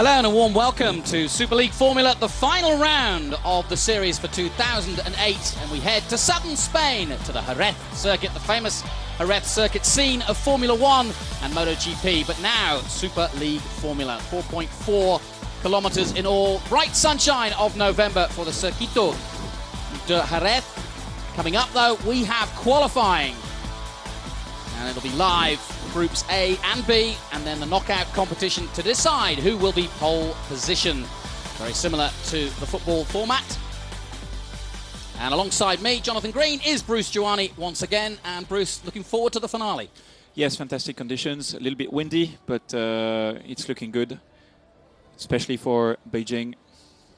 Hello and a warm welcome to Super League Formula, the final round of the series for 2008, and we head to southern Spain to the Jerez circuit, the famous Jerez circuit scene of Formula 1 and MotoGP, but now Super League Formula, 4.4 kilometers in all, bright sunshine of November for the Circuito de Jerez. Coming up though, we have qualifying, and it'll be live, groups A and B, and then the knockout competition to decide who will be pole position. Very similar to the football format. And alongside me, Jonathan Green, is Bruce Giovanni once again. And Bruce, looking forward to the finale. Yes, fantastic conditions, a little bit windy, but it's looking good, especially for Beijing.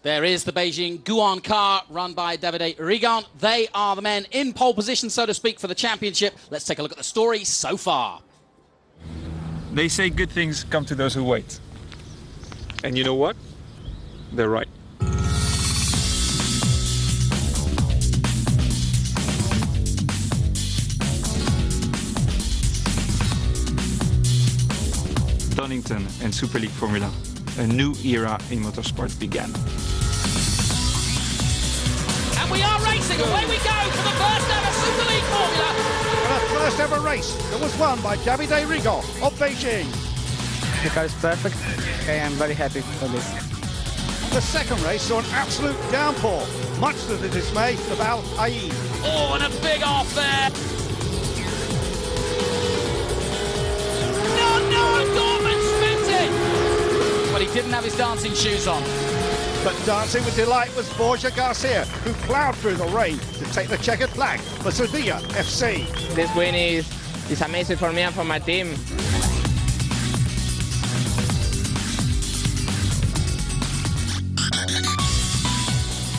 There is the Beijing Guan car run by Davide Rigon. They are the men in pole position, so to speak, for the championship. Let's take a look at the story so far. They say good things come to those who wait. And you know what? They're right. Donington and Super League Formula. A new era in motorsport began. And we are racing. Away we go for the first ever Super League Formula. And a first ever race that was won by Davide Rigon of Beijing. The car is perfect. Okay, I'm very happy for this. The second race saw an absolute downpour, much to the dismay of Al Aid. Oh, and a big off there. No, Dortmund spins it. But he didn't have his dancing shoes on. But dancing with delight was Borja Garcia, who ploughed through the rain to take the checkered flag for Sevilla FC. This win is amazing for me and for my team.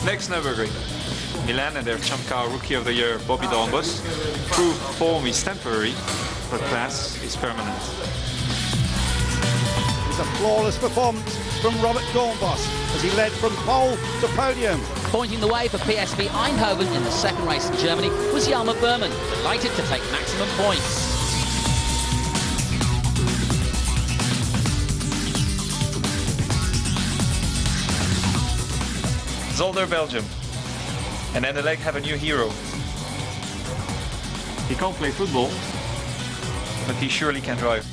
Next Nürburgring. Milan and their champ car Rookie of the Year, Bobby Dornbos, prove form is temporary, but class is permanent. It's a flawless performance from Robert Dornbos as he led from pole to podium. Pointing the way for PSV Eindhoven in the second race in Germany was Jelmer Berman, delighted to take maximum points. Zolder, Belgium. And Anderlecht have a new hero. He can't play football, but he surely can drive.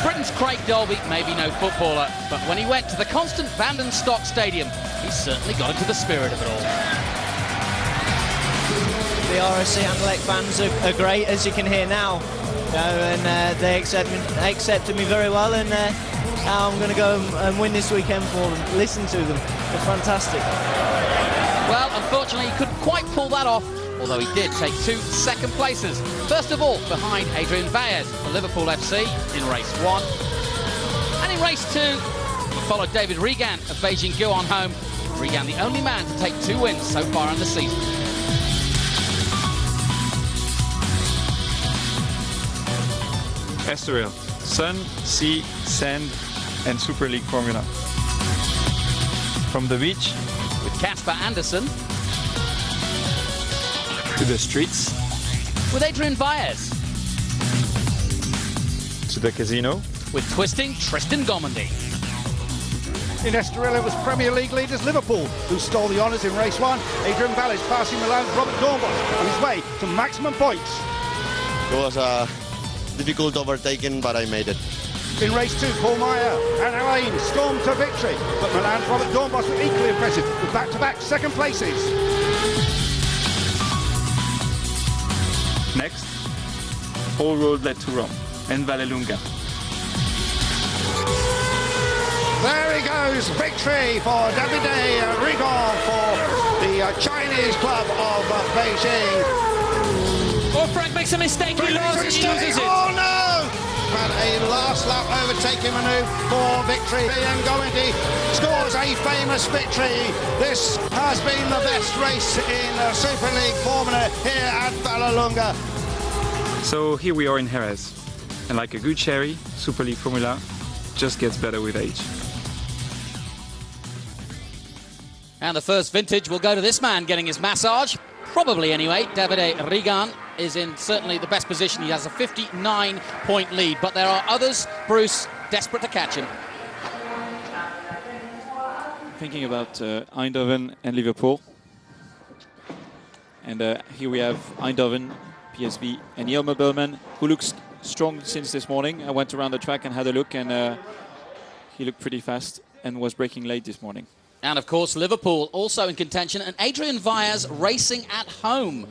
Britain's Craig Dolby may be no footballer, but when he went to the Constant Vanden Stock Stadium, he certainly got into the spirit of it all. The RSC Anderlecht fans are great, as you can hear now. And they accepted me very well, and now I'm going to go and win this weekend for them. Listen to them. They're fantastic. Well, unfortunately, he couldn't quite pull that off, although he did take 2 second places. First of all, behind Adrian Baez for Liverpool FC in race 1. And in race 2, he followed David Rigon of Beijing Guan home. Rigon, the only man to take 2 wins so far in the season. Estoril, sun, sea, sand, and Super League Formula. From the beach With Casper Anderson, to the streets, with Adrian Baez, to the casino, with twisting Tristan Gomendy. In Estoril, it was Premier League leaders Liverpool who stole the honours in race 1. Adrian Baez passing Milan's Robert Dornbos on his way to maximum points. It was a difficult overtaking, but I made it. In race 2, Paul Meyer and Alain stormed to victory, but Milan's Robert Dornbos were equally impressive with back-to-back second places. next, all road led to Rome and Vallelunga. There he goes, victory for Davide Rigon for the Chinese club of Beijing. Oh, Frank makes a mistake, he loses it. Oh no! Had a last lap overtaking manoeuvre for victory, and Gomendy scores a famous victory. This has been the best race in Super League Formula here at Vallelunga. So here we are in Jerez, and like a good cherry, Super League Formula just gets better with age. And the first vintage will go to this man getting his massage. Probably anyway. Davide Rigon is in certainly the best position. He has a 59-point lead. But there are others, Bruce, desperate to catch him. Thinking about Eindhoven and Liverpool. And here we have Eindhoven, PSV, and Jelmer Bellman, who looks strong since this morning. I went around the track and had a look, and he looked pretty fast and was braking late this morning. And of course, Liverpool also in contention, and Adrian Vaez racing at home.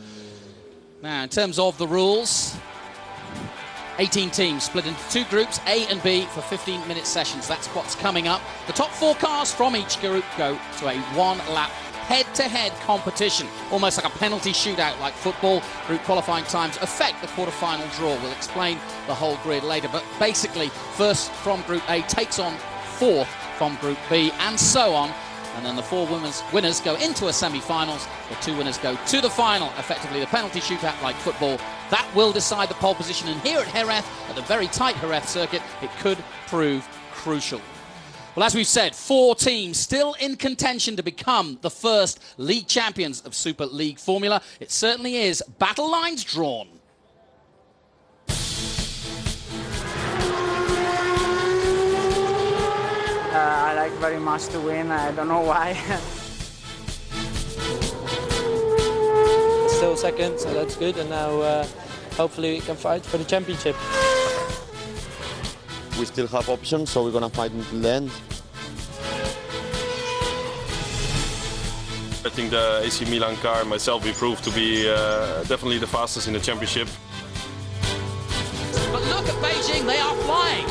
Now, in terms of the rules, 18 teams split into 2 groups, A and B, for 15-minute sessions. That's what's coming up. The top 4 cars from each group go to a 1-lap head-to-head competition, almost like a penalty shootout like football. Group qualifying times affect the quarter-final draw. We'll explain the whole grid later, but basically, first from Group A takes on 4th from Group B, and so on. And then the 4 winners go into a semi-finals. The 2 winners go to the final, effectively the penalty shootout like football. That will decide the pole position. And here at Jerez, at the very tight Jerez circuit, it could prove crucial. Well, as we've said, 4 teams still in contention to become the first league champions of Super League Formula. It certainly is. Battle lines drawn. I like very much to win. I don't know why. Still second, so that's good. And now hopefully we can fight for the championship. We still have options, so we're gonna fight until the end. I think the AC Milan car and myself, we proved to be definitely the fastest in the championship. But look at Beijing, they are flying.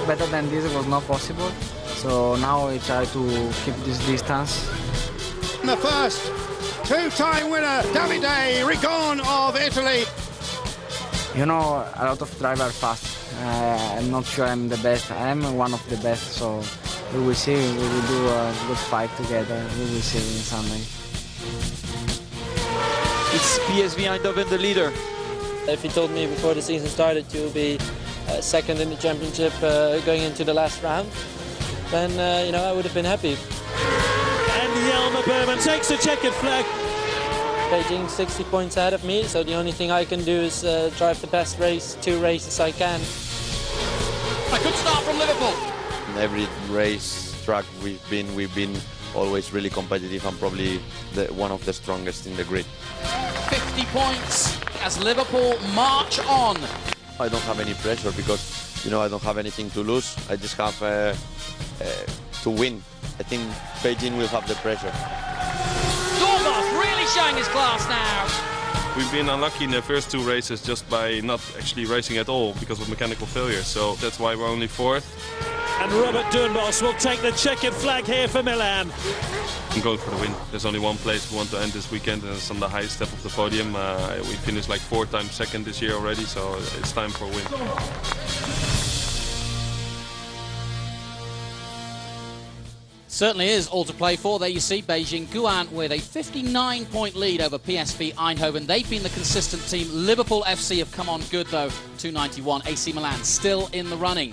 Better than this was not possible. So now we try to keep this distance. The first 2-time winner, Davide Rigon of Italy. You know, a lot of drivers are fast. I'm not sure I'm the best. I am one of the best, so we will see. We will do a good fight together. We will see on Sunday. It's PSV Eindhoven, the leader. If you told me before the season started you'll be second in the championship going into the last round, then you know, I would have been happy. And Jelmer Bellman takes a checkered flag. Beijing 60 points ahead of me, so the only thing I can do is drive the best 2 races I can. A good start from Liverpool. In every race track we've been always really competitive and probably one of the strongest in the grid. 50 points as Liverpool march on. I don't have any pressure because, you know, I don't have anything to lose. I just have to win. I think Beijing will have the pressure. Dornbos really showing his class now. We've been unlucky in the first 2 races just by not actually racing at all because of mechanical failure. So that's why we're only 4th. And Robert Dornbos will take the checkered flag here for Milan. I'm going for the win. There's only one place we want to end this weekend, and it's on the highest step of the podium. We finished like 4 times second this year already, so it's time for a win. Certainly is all to play for. There you see Beijing Guan with a 59-point lead over PSV Eindhoven. They've been the consistent team. Liverpool FC have come on good though, 291. AC Milan still in the running.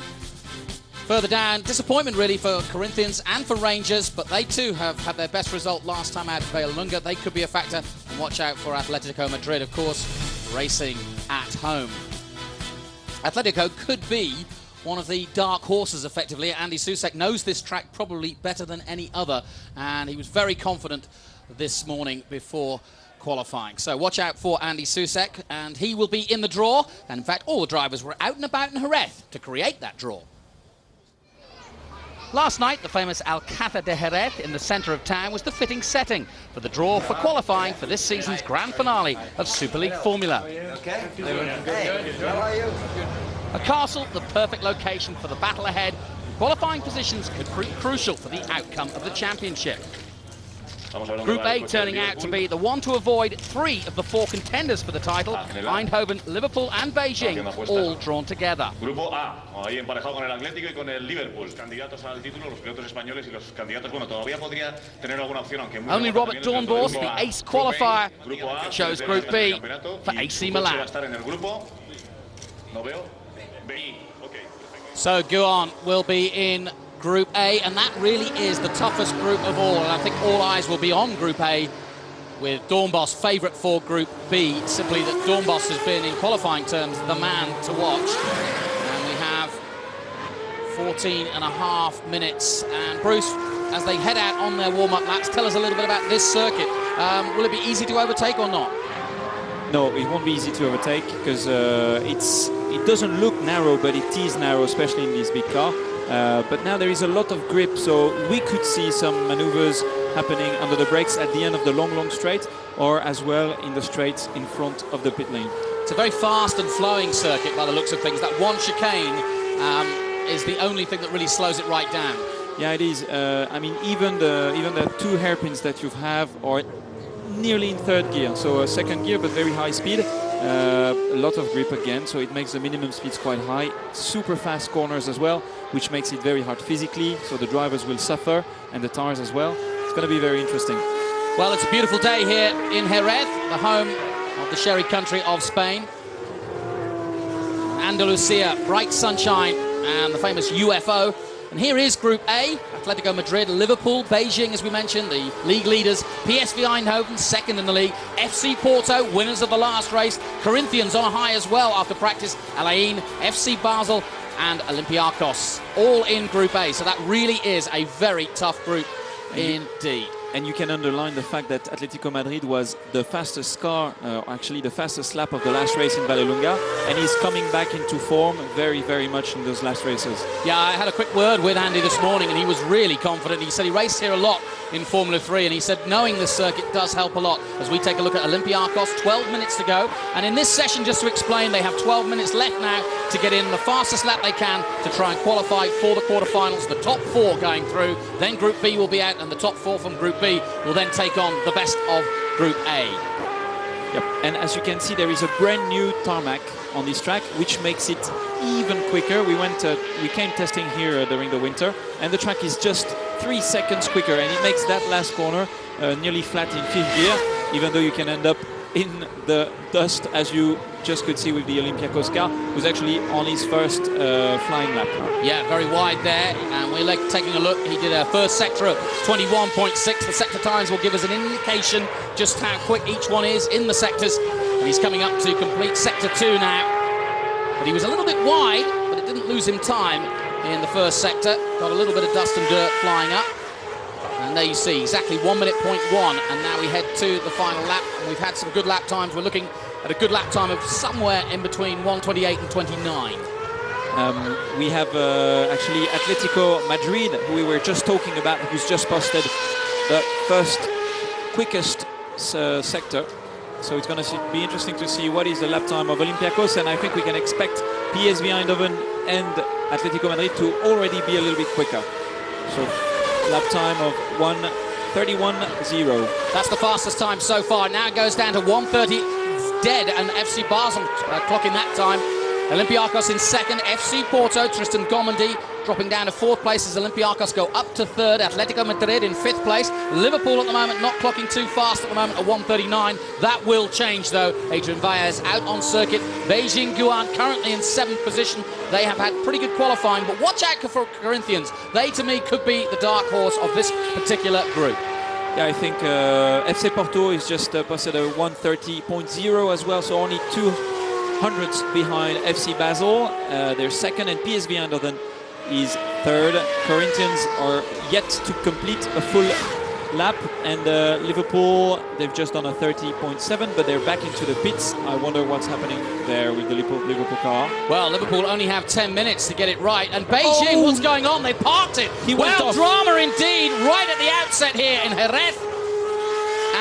Further down, disappointment really for Corinthians and for Rangers, but they too have had their best result last time at Valencia. They could be a factor. And watch out for Atletico Madrid, of course, racing at home. Atletico could be one of the dark horses, effectively. Andy Susek knows this track probably better than any other, and he was very confident this morning before qualifying. So watch out for Andy Susek, and he will be in the draw. And in fact, all the drivers were out and about in Jerez to create that draw. Last night, the famous Alcázar de Jerez in the centre of town was the fitting setting for the draw for qualifying for this season's grand finale of Super League Formula. A castle, the perfect location for the battle ahead. Qualifying positions could prove crucial for the outcome of the championship. Group A turning out to be the one to avoid 3 of the 4 contenders for the title, Eindhoven, Liverpool and Beijing, all drawn together. Grupo A, ahí emparejado con el Atlético y con el Liverpool. Candidatos al título, los pilotos españoles y los candidatos, bueno, todavía podría tener alguna opción, aunque muy Only Robert Dornbos, the ace qualifier, chose Group B for AC Milan. So Guan will be in Group A, and that really is the toughest group of all, and I think all eyes will be on Group A, with Dornbos favourite for Group B, simply that Dornbos has been, in qualifying terms, the man to watch. And we have 14 and a half minutes. And Bruce, as they head out on their warm-up laps, tell us a little bit about this circuit. Will it be easy to overtake or not? No, it won't be easy to overtake because it doesn't look narrow, but it is narrow, especially in this big car. But now there is a lot of grip, so we could see some maneuvers happening under the brakes at the end of the long straight, or as well in the straight in front of the pit lane. It's a very fast and flowing circuit by the looks of things. That one chicane is the only thing that really slows it right down. Yeah, it is. I mean, even the two hairpins that you have are nearly in third gear, so a second gear but very high speed. A lot of grip again, so it makes the minimum speeds quite high. Super fast corners as well, which makes it very hard physically, so the drivers will suffer and the tires as well. It's going to be very interesting. Well, it's a beautiful day here in Jerez, the home of the sherry country of Spain. Andalusia, bright sunshine and the famous UFO. And here is Group A, Atletico Madrid, Liverpool, Beijing, as we mentioned, the league leaders, PSV Eindhoven, second in the league, FC Porto, winners of the last race, Corinthians on a high as well after practice, Alain, FC Basel and Olympiacos, all in Group A. So that really is a very tough group indeed. And you can underline the fact that Atletico Madrid was the fastest car, actually the fastest lap of the last race in Vallelunga, and he's coming back into form very much in those last races. Yeah, I had a quick word with Andy this morning and he was really confident. He said he raced here a lot in Formula 3 and he said knowing this circuit does help a lot. As we take a look at Olympiacos, 12 minutes to go, and in this session, just to explain, they have 12 minutes left now to get in the fastest lap they can to try and qualify for the quarterfinals. The top four going through, then Group B will be out and the top four from Group B will then take on the best of Group A. Yep. And as you can see, there is a brand new tarmac on this track, which makes it even quicker. We came testing here during the winter, and the track is just 3 seconds quicker, and it makes that last corner nearly flat in fifth gear, even though you can end up in the dust, as you just could see with the Olympiacos car, who's actually on his first flying lap. Yeah, very wide there, and we're taking a look. He did a first sector of 21.6. The sector times will give us an indication just how quick each one is in the sectors, and he's coming up to complete sector 2 now. But he was a little bit wide, but it didn't lose him time in the first sector. Got a little bit of dust and dirt flying up. And there you see, exactly 1 minute, 0.1, and now we head to the final lap. And we've had some good lap times. We're looking at a good lap time of somewhere in between 1:28 and 29. We have actually Atletico Madrid, who we were just talking about, who's just posted the first quickest sector. So it's going to be interesting to see what is the lap time of Olympiacos, and I think we can expect PSV Eindhoven and Atletico Madrid to already be a little bit quicker. So lap time of 1:31.0. That's the fastest time so far. Now it goes down to 1:30 dead, and FC Basel clocking that time. Olympiacos in second, FC Porto, Tristan Gomendi dropping down to fourth place as Olympiacos go up to third. Atletico Madrid in fifth place. Liverpool at the moment not clocking too fast at the moment at 1:39. That will change though. Adrian Valles out on circuit. Beijing Guan currently in seventh position. They have had pretty good qualifying, but watch out for Corinthians. They to me could be the dark horse of this particular group. Yeah, I think FC Porto is just posted a 1:30.0 as well, so only 200s behind FC Basel. They're second, and PSV Eindhoven is third. Corinthians are yet to complete a full lap, and Liverpool, they've just done a 30.7, but they're back into the pits. I wonder what's happening there with the Liverpool car. Well, Liverpool only have 10 minutes to get it right, and Beijing, what's going on? They parked it. Well, drama indeed, right at the outset here in Jerez.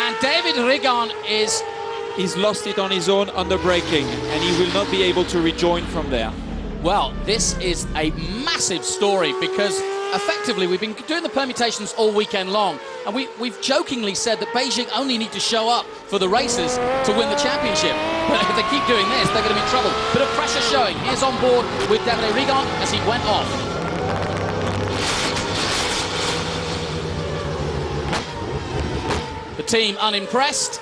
And David Rigon He's lost it on his own under braking, and he will not be able to rejoin from there. Well, this is a massive story because effectively we've been doing the permutations all weekend long, and we've jokingly said that Beijing only need to show up for the races to win the championship. But if they keep doing this, they're going to be in trouble. Bit of pressure showing. Here's on board with David Rigon as he went off. The team unimpressed.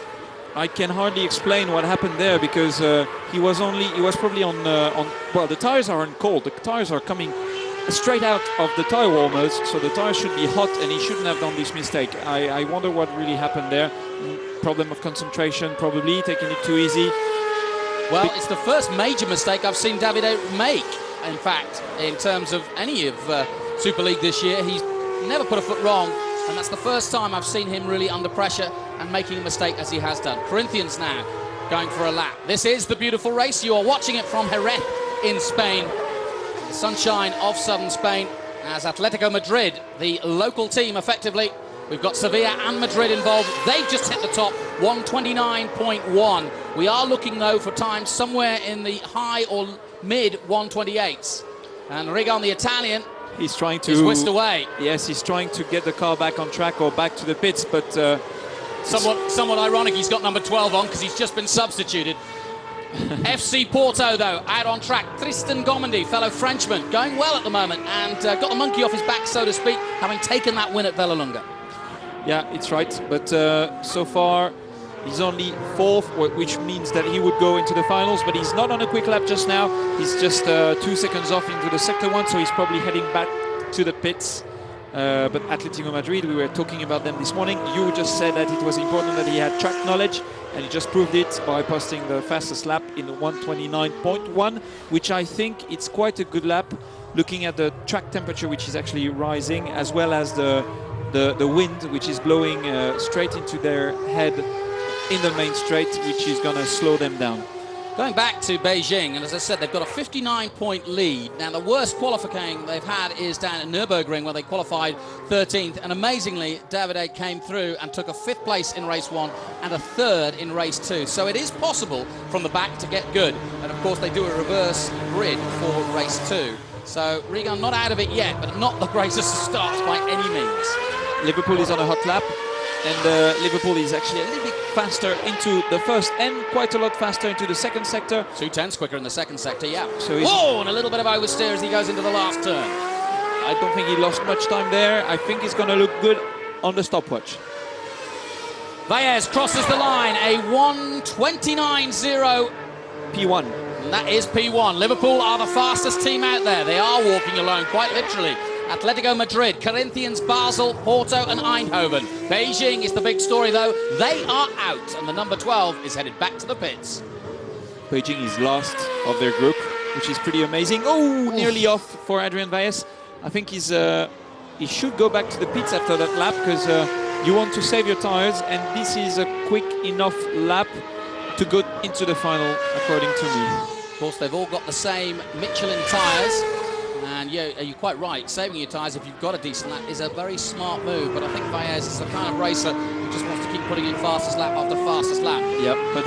I can hardly explain what happened there because he was probably on well, the tires aren't cold. The tires are coming straight out of the tire warmers, so the tires should be hot, and he shouldn't have done this mistake. I wonder what really happened there. Problem of concentration, probably taking it too easy. Well, it's the first major mistake I've seen Davide make In fact, in terms of any of Super League this year, he's never put a foot wrong, and that's the first time I've seen him really under pressure and making a mistake as he has done. Corinthians now going for a lap. This is the beautiful race. You are watching it from Jerez in Spain. The sunshine of southern Spain as Atletico Madrid, the local team effectively. We've got Sevilla and Madrid involved. They've just hit the top, 129.1. We are looking, though, for times somewhere in the high or mid 128s. And Rigon, the Italian, he's trying to... is whisked away. Yes, he's trying to get the car back on track or back to the pits, but... Somewhat ironic he's got number 12 on because he's just been substituted. FC Porto, though, out on track. Tristan Gomendy, fellow Frenchman, going well at the moment and got the monkey off his back, so to speak, having taken that win at Vallelunga. Yeah, it's right, but so far he's only fourth, which means that he would go into the finals, but he's not on a quick lap just now. He's just 2 seconds off into the sector one, so he's probably heading back to the pits. But Atletico Madrid, we were talking about them this morning. You just said that it was important that he had track knowledge, and he just proved it by posting the fastest lap in 129.1, which I think it's quite a good lap, looking at the track temperature, which is actually rising, as well as the wind, which is blowing straight into their head in the main straight, which is going to slow them down. Going back to Beijing, and as I said, they've got a 59-point lead. Now, the worst qualifying they've had is down at Nürburgring, where they qualified 13th. And amazingly, Davide came through and took a 5th place in race 1 and a 3rd in race 2. So it is possible from the back to get good. And of course, they do a reverse grid for race 2. So Rigon not out of it yet, but not the greatest of starts by any means. Liverpool is on a hot lap, and Liverpool is actually a little bit faster into the first and quite a lot faster into the second sector. 2/10 quicker in the second sector, yeah. So whoa, and a little bit of oversteer as he goes into the last turn. I don't think he lost much time there. I think he's going to look good on the stopwatch. Valles crosses the line, a 1:29.0 P1. And that is P1. Liverpool are the fastest team out there. They are walking alone, quite literally. Atletico Madrid, Corinthians, Basel, Porto and Eindhoven. Beijing is the big story, though. They are out, and the number 12 is headed back to the pits. Beijing is last of their group, which is pretty amazing. Oh, nearly off for Adrian Valles. I think he should go back to the pits after that lap, because you want to save your tires, and this is a quick enough lap to go into the final, according to me. Of course, they've all got the same Michelin tyres. And yeah, you're quite right. Saving your tyres if you've got a decent lap is a very smart move. But I think Valles is the kind of racer who just wants to keep putting in fastest lap after fastest lap. Yep, but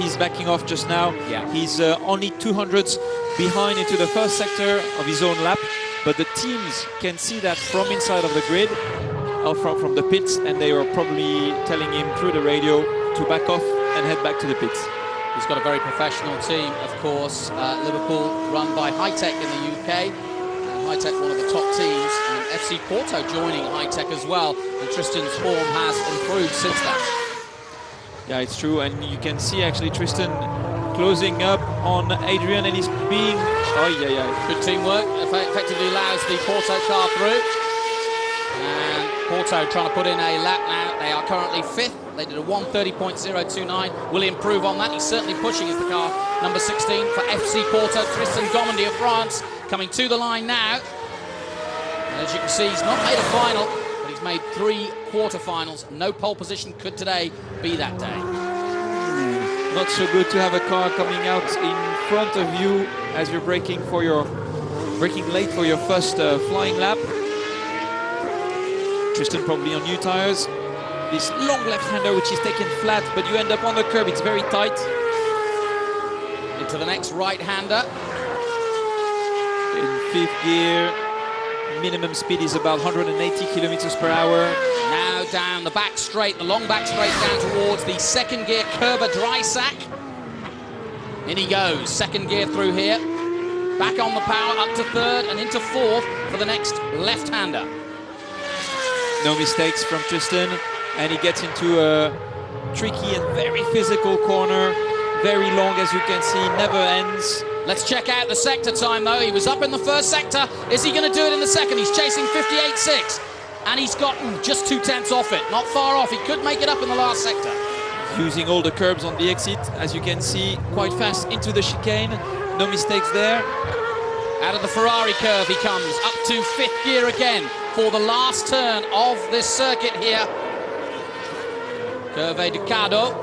he's backing off just now. Yeah. He's only 200s behind into the first sector of his own lap. But the teams can see that from inside of the grid, or from the pits, and they are probably telling him through the radio to back off and head back to the pits. He's got a very professional team, of course. Liverpool run by High-Tech in the UK. High-Tech, one of the top teams, and FC Porto joining High-Tech as well. And Tristan's form has improved since that. Yeah, it's true, and you can see actually Tristan closing up on Adrian, and he's being... Oh, yeah. Good teamwork, effectively allows the Porto car through. And Porto trying to put in a lap now. They are currently 5th. They did a 1:30.029. Will he improve on that? He's certainly pushing as the car number 16 for FC Porto. Tristan Gomendy of France coming to the line now. And as you can see, he's not made a final, but he's made 3 quarterfinals. No pole position could today be that day. Not so good to have a car coming out in front of you as you're braking late for your first flying lap. Tristan probably on new tires. This long left-hander which is taken flat, but you end up on the curb, it's very tight. Into the next right-hander. In 5th gear, minimum speed is about 180 kilometers per hour. Now down the back straight, the long back straight down towards the 2nd gear Kerber dry sack. In he goes, 2nd gear through here. Back on the power, up to 3rd and into 4th for the next left-hander. No mistakes from Tristan, and he gets into a tricky and very physical corner. Very long, as you can see, never ends. Let's check out the sector time, though. He was up in the first sector. Is he going to do it in the second? He's chasing 58.6, and he's got just 2/10 off it. Not far off. He could make it up in the last sector. Using all the curbs on the exit, as you can see, quite fast into the chicane. No mistakes there. Out of the Ferrari curve he comes, up to 5th gear again for the last turn of this circuit here. Curve Ducado.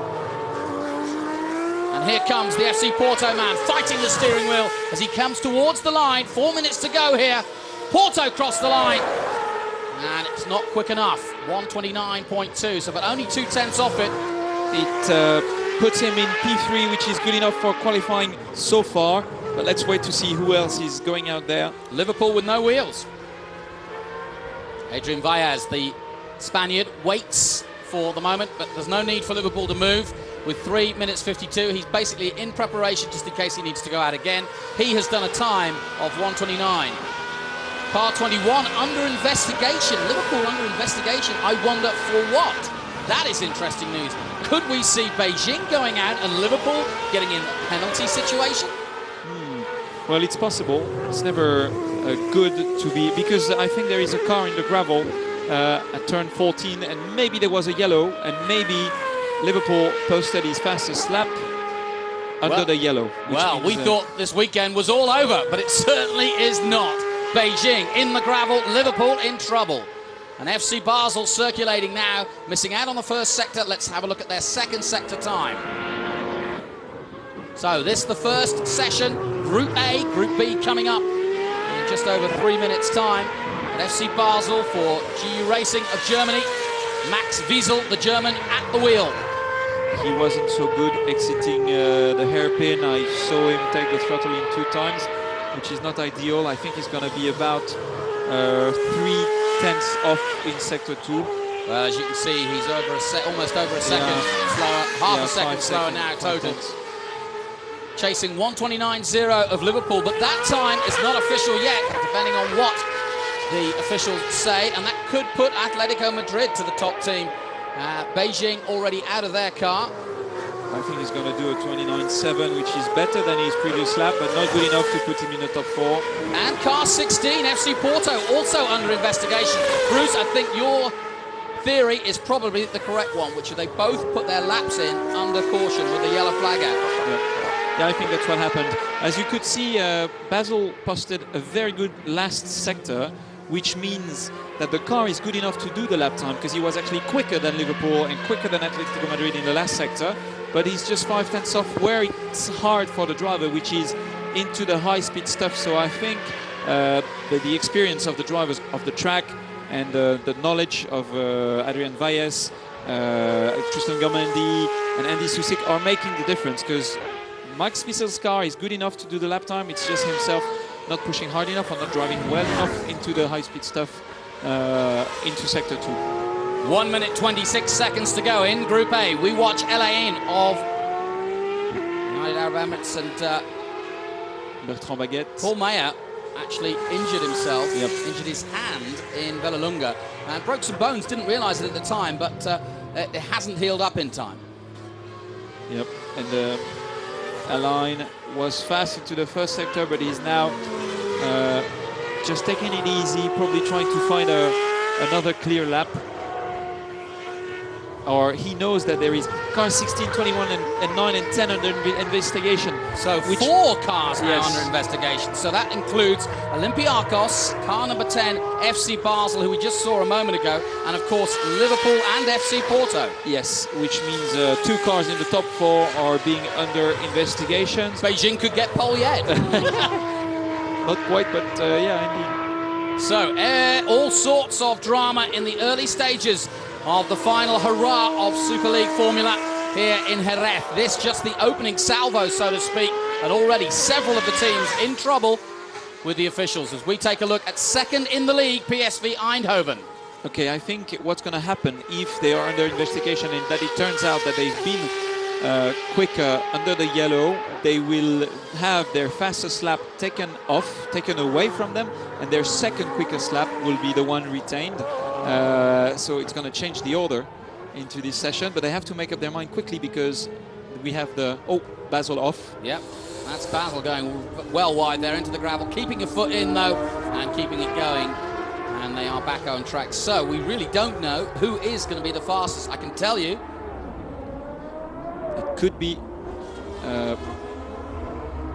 And here comes the FC Porto man, fighting the steering wheel as he comes towards the line. 4 minutes to go here. Porto crossed the line. And it's not quick enough. 129.2, so but only 2/10 off it. It puts him in P3, which is good enough for qualifying so far. But let's wait to see who else is going out there. Liverpool with no wheels. Adrian Valles, the Spaniard, waits for the moment, but there's no need for Liverpool to move. With 3 minutes 52, he's basically in preparation just in case he needs to go out again. He has done a time of 1:29. Car 21 under investigation. Liverpool under investigation. I wonder for what? That is interesting news. Could we see Beijing going out and Liverpool getting in a penalty situation? Well, it's possible. It's never good to be, because I think there is a car in the gravel at turn 14, and maybe there was a yellow, and maybe Liverpool posted his fastest lap under the yellow. Well, we thought this weekend was all over, but it certainly is not. Beijing in the gravel, Liverpool in trouble. And FC Basel circulating now, missing out on the first sector. Let's have a look at their second sector time. So this is the first session, Group A, Group B coming up in just over 3 minutes' time. At FC Basel for GU Racing of Germany, Max Wiesel, the German, at the wheel. He wasn't so good exiting the hairpin. I saw him take the throttle in 2 times, which is not ideal. I think he's going to be about 3/10 off in sector 2. Well, as you can see, he's over almost over a second slower, half a second slower now total. Chasing 1:29.0 of Liverpool, but that time is not official yet, depending on what the officials say, and that could put Atletico Madrid to the top team. Beijing already out of their car. I think he's going to do a 29.7, which is better than his previous lap, but not good enough to put him in the top 4. And car 16, FC Porto, also under investigation. Bruce, I think your theory is probably the correct one, which is they both put their laps in under caution with the yellow flag out. Yeah, I think that's what happened. As you could see, Basel posted a very good last sector, which means that the car is good enough to do the lap time, because he was actually quicker than Liverpool and quicker than Atletico Madrid in the last sector, but he's just 5/10 off where it's hard for the driver, which is into the high-speed stuff. So I think the experience of the drivers of the track and the knowledge of Adrian Valles, Tristan Gomendi and Andy Susik are making the difference, because Max Wiesel's car is good enough to do the lap time. It's just himself not pushing hard enough or not driving well enough into the high-speed stuff into sector 2. 1 minute 26 seconds to go in Group A. We watch Elaine of United Arab Emirates and Bertrand Baguette. Paul Mayer actually injured himself, injured his hand in Vallelunga, and broke some bones. Didn't realise it at the time, but it hasn't healed up in time. Yep, and Alain was fast into the first sector, but he's now just taking it easy, probably trying to find another clear lap. Or he knows that there is car 16, 21 and 9 and 10 under investigation. So 4 cars now under investigation. So that includes Olympiacos, car number 10, FC Basel, who we just saw a moment ago, and of course Liverpool and FC Porto. Yes, which means 2 cars in the top 4 are being under investigation. Beijing could get pole yet. Not quite, but yeah, indeed. So all sorts of drama in the early stages of the final hurrah of Super League Formula here in Jerez. This just the opening salvo, so to speak, and already several of the teams in trouble with the officials. As we take a look at second in the league, PSV Eindhoven. Okay, I think what's going to happen if they are under investigation and that it turns out that they've been quicker under the yellow, they will have their fastest lap taken away from them, and their second quickest lap will be the one retained. So it's going to change the order into this session, but they have to make up their mind quickly, because we have Basel off. Yep, that's Basel going well wide there into the gravel, keeping a foot in though, and keeping it going, and they are back on track. So we really don't know who is going to be the fastest. I can tell you it could be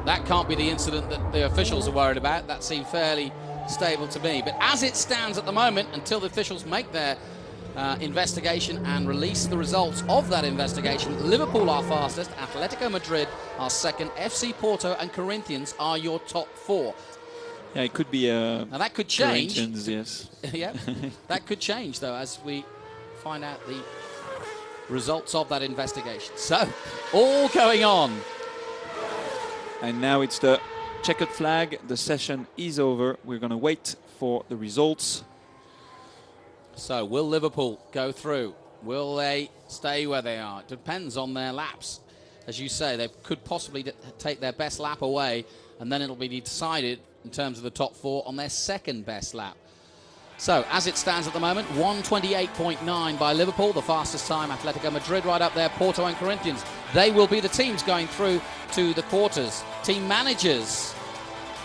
that can't be the incident that the officials are worried about. That seemed fairly stable to me. But as it stands at the moment, until the officials make their investigation and release the results of that investigation, Liverpool are fastest, Atletico Madrid are second, FC Porto and Corinthians are your top four. Yeah, it could be now that could change. Corinthians, yes. Yeah, that could change though as we find out the results of that investigation. So, all going on. And now it's the checkered flag. The session is over. We're going to wait for the results. So, will Liverpool go through? Will they stay where they are? It depends on their laps. As you say, they could possibly take their best lap away, and then it'll be decided in terms of the top four on their second best lap. So, as it stands at the moment, 1:28.9 by Liverpool, the fastest time. Atletico Madrid right up there, Porto and Corinthians. They will be the teams going through to the quarters. Team managers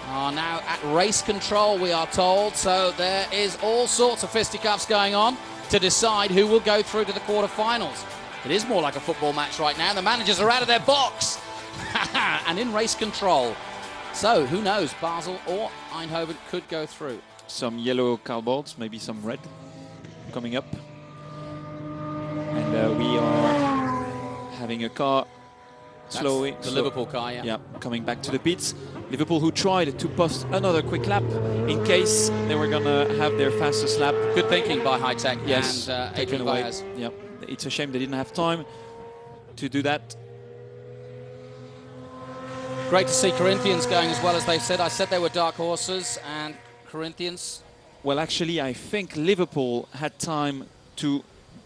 are now at race control, we are told. So there is all sorts of fisticuffs going on to decide who will go through to the quarterfinals. It is more like a football match right now. The managers are out of their box and in race control. So who knows, Basel or Eindhoven could go through. Some yellow cardboards, maybe some red coming up. And we are having a car slowly. The Liverpool car, yeah. Yeah, coming back to the pits. Liverpool who tried to post another quick lap in case they were going to have their fastest lap. Good thinking by High Tech yes, and taken Adrian away. Baez. Yeah, it's a shame they didn't have time to do that. Great to see Corinthians going as well as they said. I said they were dark horses, and Corinthians. Well, actually, I think Liverpool had time to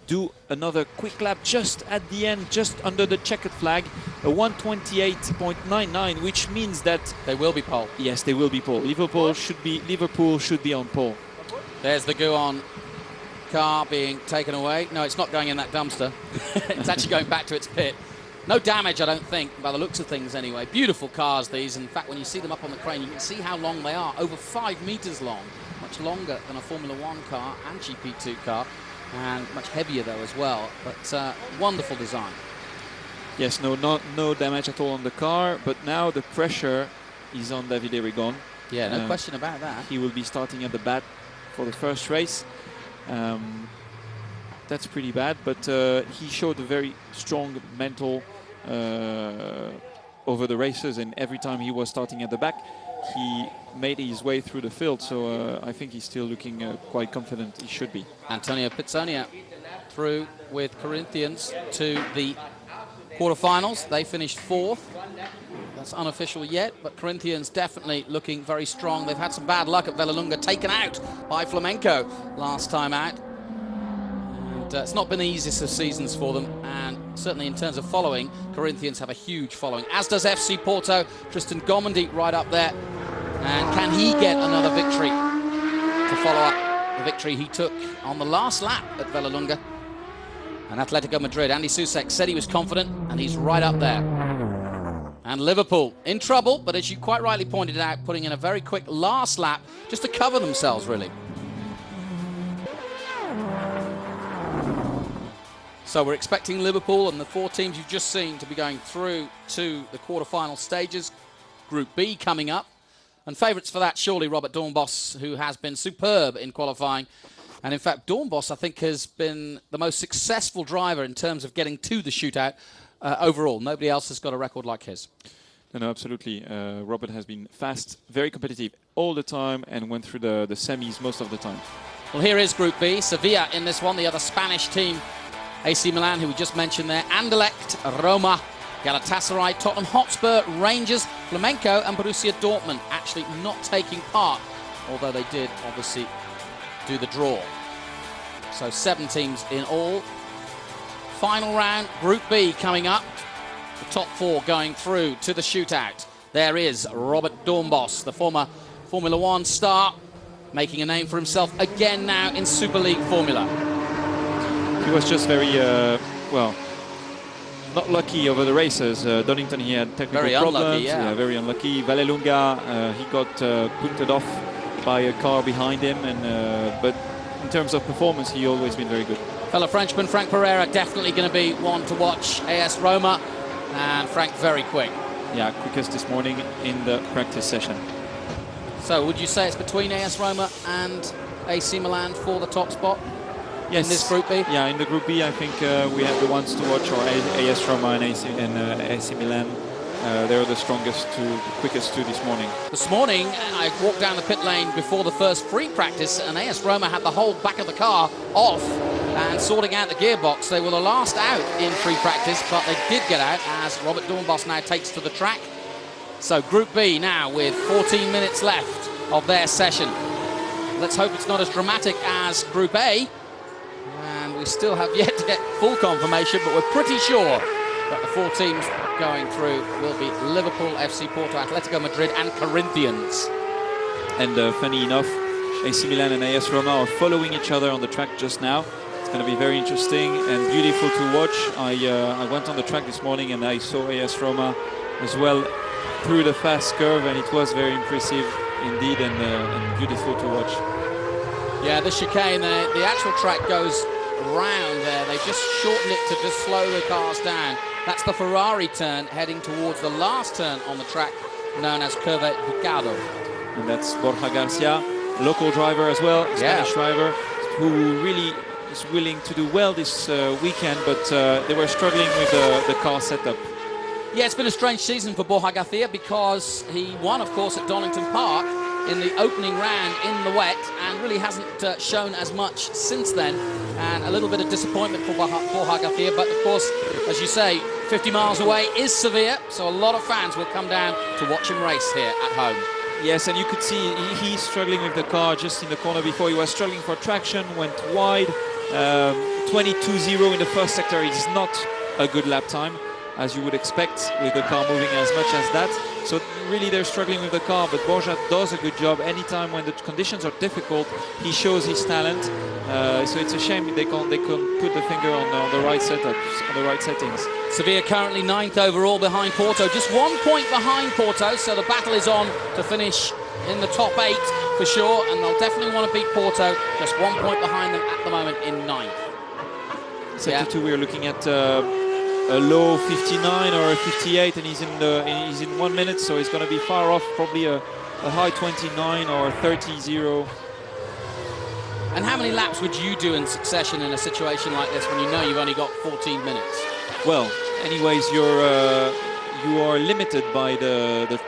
do another quick lap just at the end, just under the checkered flag, a 1:28.99, which means that they will be pole. Yes, they will be pole. Liverpool should be on pole. There's the Guon car being taken away. No, it's not going in that dumpster. It's actually going back to its pit. No damage, I don't think, by the looks of things anyway. Beautiful cars, these. In fact, when you see them up on the crane, you can see how long they are. Over 5 meters long. Much longer than a Formula One car and GP2 car. And much heavier, though, as well. But wonderful design. Yes, no damage at all on the car. But now the pressure is on Davide Rigon. Yeah, no question about that. He will be starting at the bat for the first race. That's pretty bad, but he showed a very strong mental over the races, and every time he was starting at the back, he made his way through the field, so I think he's still looking quite confident. He should be. Antonio Pizzonia through with Corinthians to the quarterfinals. They finished fourth. That's unofficial yet, but Corinthians definitely looking very strong. They've had some bad luck at Vallelunga, taken out by Flamenco last time out. It's not been the easiest of seasons for them, and certainly in terms of following, Corinthians have a huge following, as does FC Porto. Tristan Gomendi right up there, and can he get another victory to follow up the victory he took on the last lap at Vallelunga? And Atletico Madrid, Andy Susek said he was confident, and he's right up there. And Liverpool in trouble, but as you quite rightly pointed out, putting in a very quick last lap just to cover themselves, really. So we're expecting Liverpool and the 4 teams you've just seen to be going through to the quarterfinal stages. Group B coming up. And favourites for that, surely Robert Doornbos, who has been superb in qualifying. And in fact, Doornbos, I think, has been the most successful driver in terms of getting to the shootout overall. Nobody else has got a record like his. No, absolutely. Robert has been fast, very competitive all the time, and went through the semis most of the time. Well, here is Group B. Sevilla in this one, the other Spanish team. AC Milan, who we just mentioned there, Anderlecht, Roma, Galatasaray, Tottenham Hotspur, Rangers, Flamenco and Borussia Dortmund actually not taking part, although they did obviously do the draw. So 7 teams in all. Final round, Group B coming up. The top 4 going through to the shootout. There is Robert Doornbos, the former Formula One star, making a name for himself again now in Superleague Formula. He was just very, well, not lucky over the races. Donington, he had technical problems. Unlucky, yeah. Very unlucky. Vallelunga, he got punted off by a car behind him. But in terms of performance, he always been very good. Fellow Frenchman Frank Pereira definitely going to be one to watch. AS Roma, and Frank very quick. Yeah, quickest this morning in the practice session. So would you say it's between AS Roma and AC Milan for the top spot? Yes. In this Group B? Yeah, in the Group B, I think we have the ones to watch, or AS Roma and AC Milan. They're the strongest two, the quickest two this morning. This morning, I walked down the pit lane before the first free practice, and AS Roma had the whole back of the car off and sorting out the gearbox. They were the last out in free practice, but they did get out as Robert Dornbos now takes to the track. So Group B now with 14 minutes left of their session. Let's hope it's not as dramatic as Group A. And we still have yet to get full confirmation, but we're pretty sure that the 4 teams going through will be Liverpool, FC Porto, Atletico Madrid and Corinthians. And funny enough, AC Milan and AS Roma are following each other on the track just now. It's going to be very interesting and beautiful to watch. I went on the track this morning and I saw AS Roma as well through the fast curve, and it was very impressive indeed and beautiful to watch. Yeah, the chicane, the actual track goes round there. They just shortened it to just slow the cars down. That's the Ferrari turn heading towards the last turn on the track, known as Curva Ducado. And that's Borja Garcia, local driver as well, Spanish driver, who really is willing to do well this weekend, but they were struggling with the car setup. Yeah, it's been a strange season for Borja Garcia because he won, of course, at Donington Park in the opening round in the wet and really hasn't shown as much since then, and a little bit of disappointment for Borja Garcia, but of course, as you say, 50 miles away is Sevilla, so a lot of fans will come down to watch him race here at home. Yes, and you could see he's struggling with the car just in the corner before. He was struggling for traction, went wide. 22.0 in the first sector is not a good lap time, as you would expect with the car moving as much as that. So really they're struggling with the car, but Borja does a good job. Anytime when the conditions are difficult, he shows his talent. So it's a shame they can't put the finger on the right setups, on the right settings. Sevilla currently 9th overall behind Porto, just 1 point behind Porto, so the battle is on to finish in the top 8 for sure, and they'll definitely want to beat Porto, just 1 point behind them at the moment in 9th. Sector 2, we're looking at a low 59 or a 58, and he's in 1 minute, so he's going to be far off, probably a high 29 or 30.0. And how many laps would you do in succession in a situation like this when you know you've only got 14 minutes? Well, anyways, you are limited by the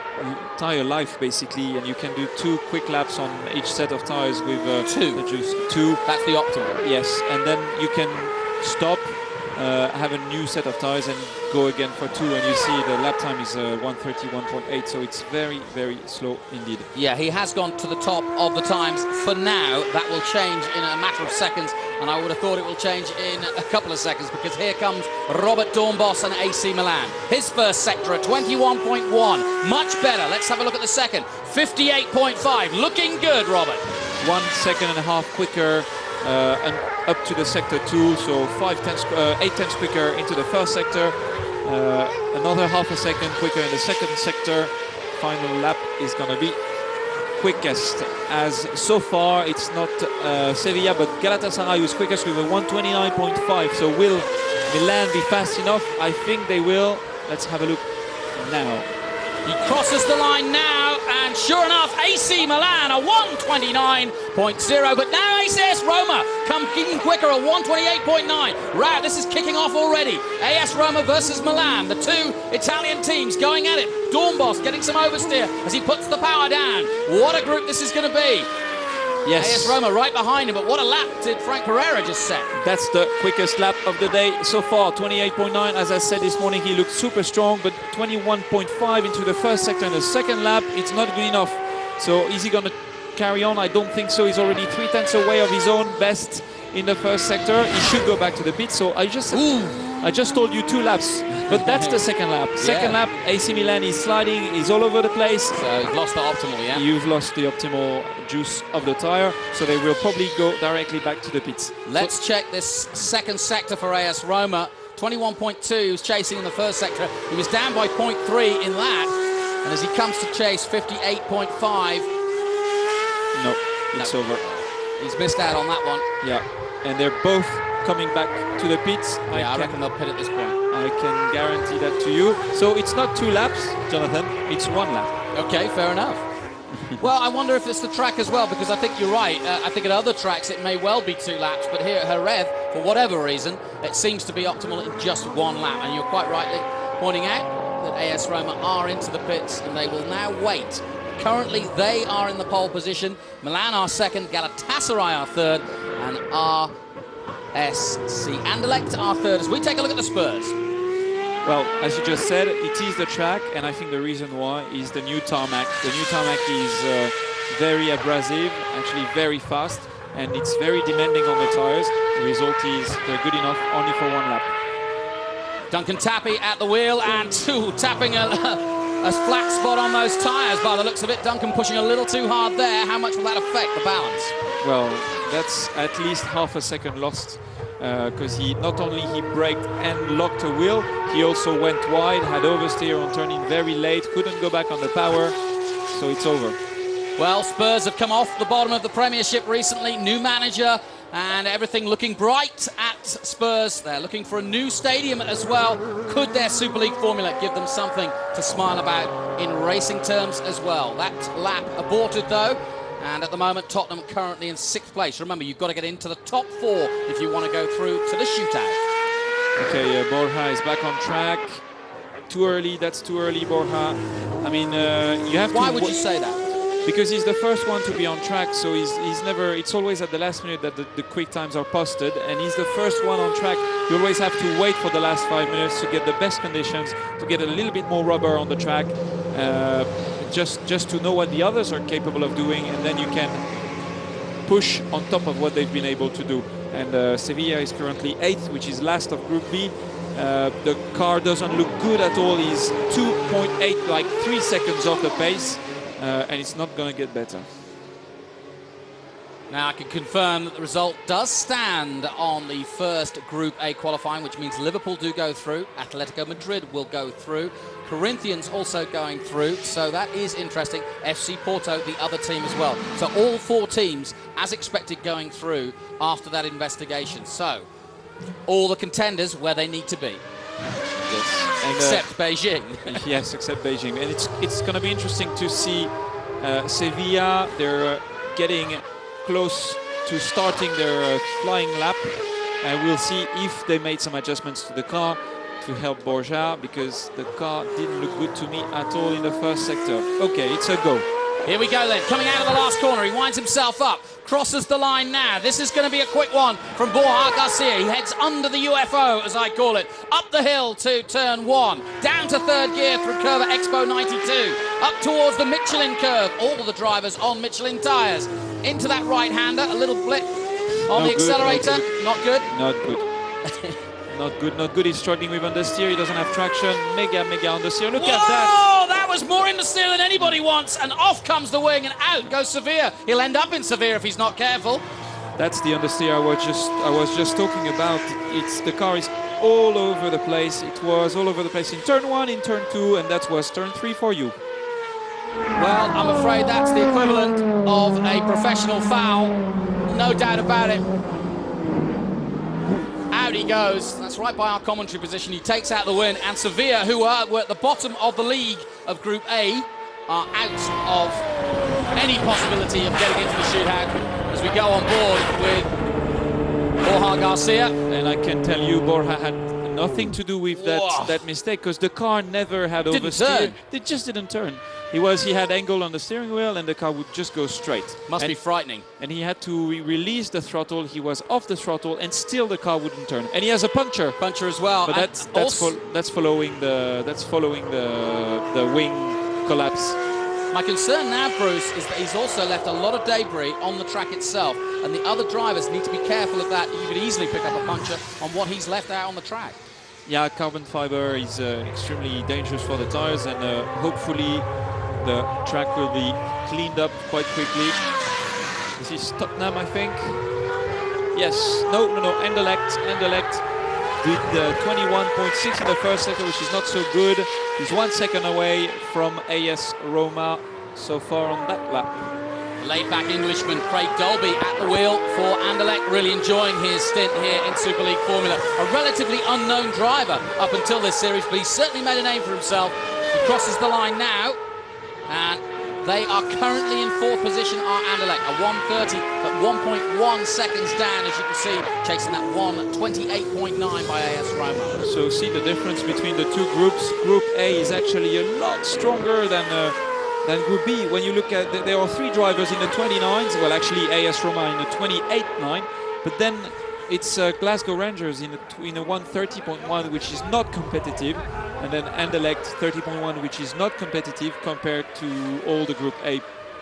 tire life basically, and you can do 2 quick laps on each set of tires with two. That's the optimal. Yes, and then you can stop, have a new set of tires and go again for 2, and you see the lap time is 1:31.8, so it's very, very slow indeed. Yeah, he has gone to the top of the times for now. That will change in a matter of seconds, and I would have thought it will change in a couple of seconds, because here comes Robert Dornbos and AC Milan. His first sector at 21.1, much better. Let's have a look at the second. 58.5, looking good, Robert. 1.5 seconds quicker and up to the sector 2, so 8/10 quicker into the first sector, another half a second quicker in the second sector. Final lap is going to be quickest, as so far it's not Sevilla but Galatasaray who's quickest with a 1:29.5. So will Milan be fast enough? I think they will. Let's have a look now. He crosses the line now, and sure enough, AC Milan a 1:29.0, but now AS Roma come even quicker, a 1:28.9. Right, this is kicking off already. AS Roma versus Milan, the 2 Italian teams going at it. Dornbos getting some oversteer as he puts the power down. What a group this is going to be. Yes. AS Roma right behind him, but what a lap did Frank Pereira just set. That's the quickest lap of the day so far, 28.9. As I said this morning, he looked super strong, but 21.5 into the first sector and the second lap, it's not good enough. So is he going to carry on? I don't think so. He's already 3/10 away of his own best in the first sector. He should go back to the pit. So I just told you 2 laps, but that's the second lap. Second lap, AC Milan is sliding, he's all over the place. So you've lost the optimal, yeah? You've lost the optimal juice of the tire, so they will probably go directly back to the pits. Let's check this second sector for AS Roma. 21.2, he was chasing in the first sector. He was down by 0.3 in that, and as he comes to chase 58.5. No, it's over. He's missed out on that one. Yeah, and they're both coming back to the pits. Yeah, I reckon they'll pit at this point. I can guarantee that to you. So it's not 2 laps, Jonathan, it's 1 lap. Okay, fair enough. Well, I wonder if it's the track as well, because I think you're right. I think at other tracks it may well be 2 laps, but here at Jerez, for whatever reason, it seems to be optimal in just 1 lap. And you're quite rightly pointing out that AS Roma are into the pits and they will now wait. Currently, they are in the pole position. Milan are second, Galatasaray are third, and RSC Anderlecht are third. As we take a look at the Spurs. Well, as you just said, it is the track, and I think the reason why is the new tarmac. The new tarmac is very abrasive, actually very fast, and it's very demanding on the tires. The result is they're good enough only for 1 lap. Duncan Tappy at the wheel, and tapping a flat spot on those tyres by the looks of it. Duncan pushing a little too hard there. How much will that affect the balance? Well, that's at least half a second lost, because he not only he braked and locked a wheel, he also went wide, had oversteer on turning very late, couldn't go back on the power, so it's over. Well, Spurs have come off the bottom of the Premiership recently, new manager, and everything looking bright at Spurs. They're looking for a new stadium as well. Could their Super League formula give them something to smile about in racing terms as well? That lap aborted though, and at the moment Tottenham currently in 6th place. Remember, you've got to get into the top 4 if you want to go through to the shootout. Okay, Borja is back on track. Too early, that's too early, Borja. I mean, you have to... Why would you say that? Because he's the first one to be on track, so he's never... It's always at the last minute that the quick times are posted, and he's the first one on track. You always have to wait for the last 5 minutes to get the best conditions, to get a little bit more rubber on the track, just to know what the others are capable of doing, and then you can push on top of what they've been able to do. And Sevilla is currently 8th, which is last of Group B. The car doesn't look good at all. He's 2.8, like 3 seconds off the pace. And it's not going to get better. Now I can confirm that the result does stand on the first Group A qualifying, which means Liverpool do go through, Atletico Madrid will go through, Corinthians also going through, so that is interesting. FC Porto, the other team as well. So all 4 teams, as expected, going through after that investigation. So all the contenders where they need to be. Yes. And, except Beijing. Yes, except Beijing. And it's going to be interesting to see Sevilla. They're getting close to starting their flying lap. And we'll see if they made some adjustments to the car to help Borja, because the car didn't look good to me at all in the first sector. Okay, it's a go. Here we go then, coming out of the last corner, he winds himself up, crosses the line now. This is going to be a quick one from Borja Garcia. He heads under the UFO, as I call it, up the hill to turn 1, down to 3rd gear through Curva Expo 92, up towards the Michelin curve, all of the drivers on Michelin tyres, into that right-hander, a little blip on the accelerator, not good. Not good. Not good, not good. He's struggling with understeer. He doesn't have traction. Mega understeer. Look at that. Oh, that was more understeer than anybody wants. And off comes the wing and out goes Sevilla. He'll end up in Sevilla if he's not careful. That's the understeer I was just talking about. The car is all over the place. It was all over the place in turn 1, in turn 2, and that was turn 3 for you. Well, I'm afraid that's the equivalent of a professional foul. No doubt about it. Out he goes. That's right by our commentary position. He takes out the win, and Sevilla, who were at the bottom of the league of Group A, are out of any possibility of getting into the shootout as we go on board with Borja Garcia. And I can tell you, Borja had nothing to do with that mistake, because the car never had oversteered. It just didn't turn. He had angle on the steering wheel, and the car would just go straight. Must be frightening. And he had to release the throttle. He was off the throttle, and still the car wouldn't turn. And he has a puncture as well. But that's following the wing collapse. My concern now, Bruce, is that he's also left a lot of debris on the track itself, and the other drivers need to be careful of that. You could easily pick up a puncture on what he's left out on the track. Yeah, carbon fiber is extremely dangerous for the tires, and hopefully the track will be cleaned up quite quickly. This is Tottenham, I think. Yes, no, Anderlecht did 21.6 in the first sector, which is not so good. He's 1 second away from AS Roma so far on that lap. Laid-back Englishman Craig Dolby at the wheel for Anderlecht, really enjoying his stint here in Super League Formula. A relatively unknown driver up until this series, but he's certainly made a name for himself. He crosses the line now, and they are currently in fourth position, are Anderlecht, a 1:30 at 1.1 seconds down, as you can see, chasing that 1:28.9 by AS Roma. So see the difference between the two groups. Group A is actually a lot stronger than Group B. When you look at, there are three drivers in the 29s, well actually AS Roma in the 28.9, but then it's Glasgow Rangers in a 1:30.1, which is not competitive, and then Anderlecht 30.1, which is not competitive compared to all the Group A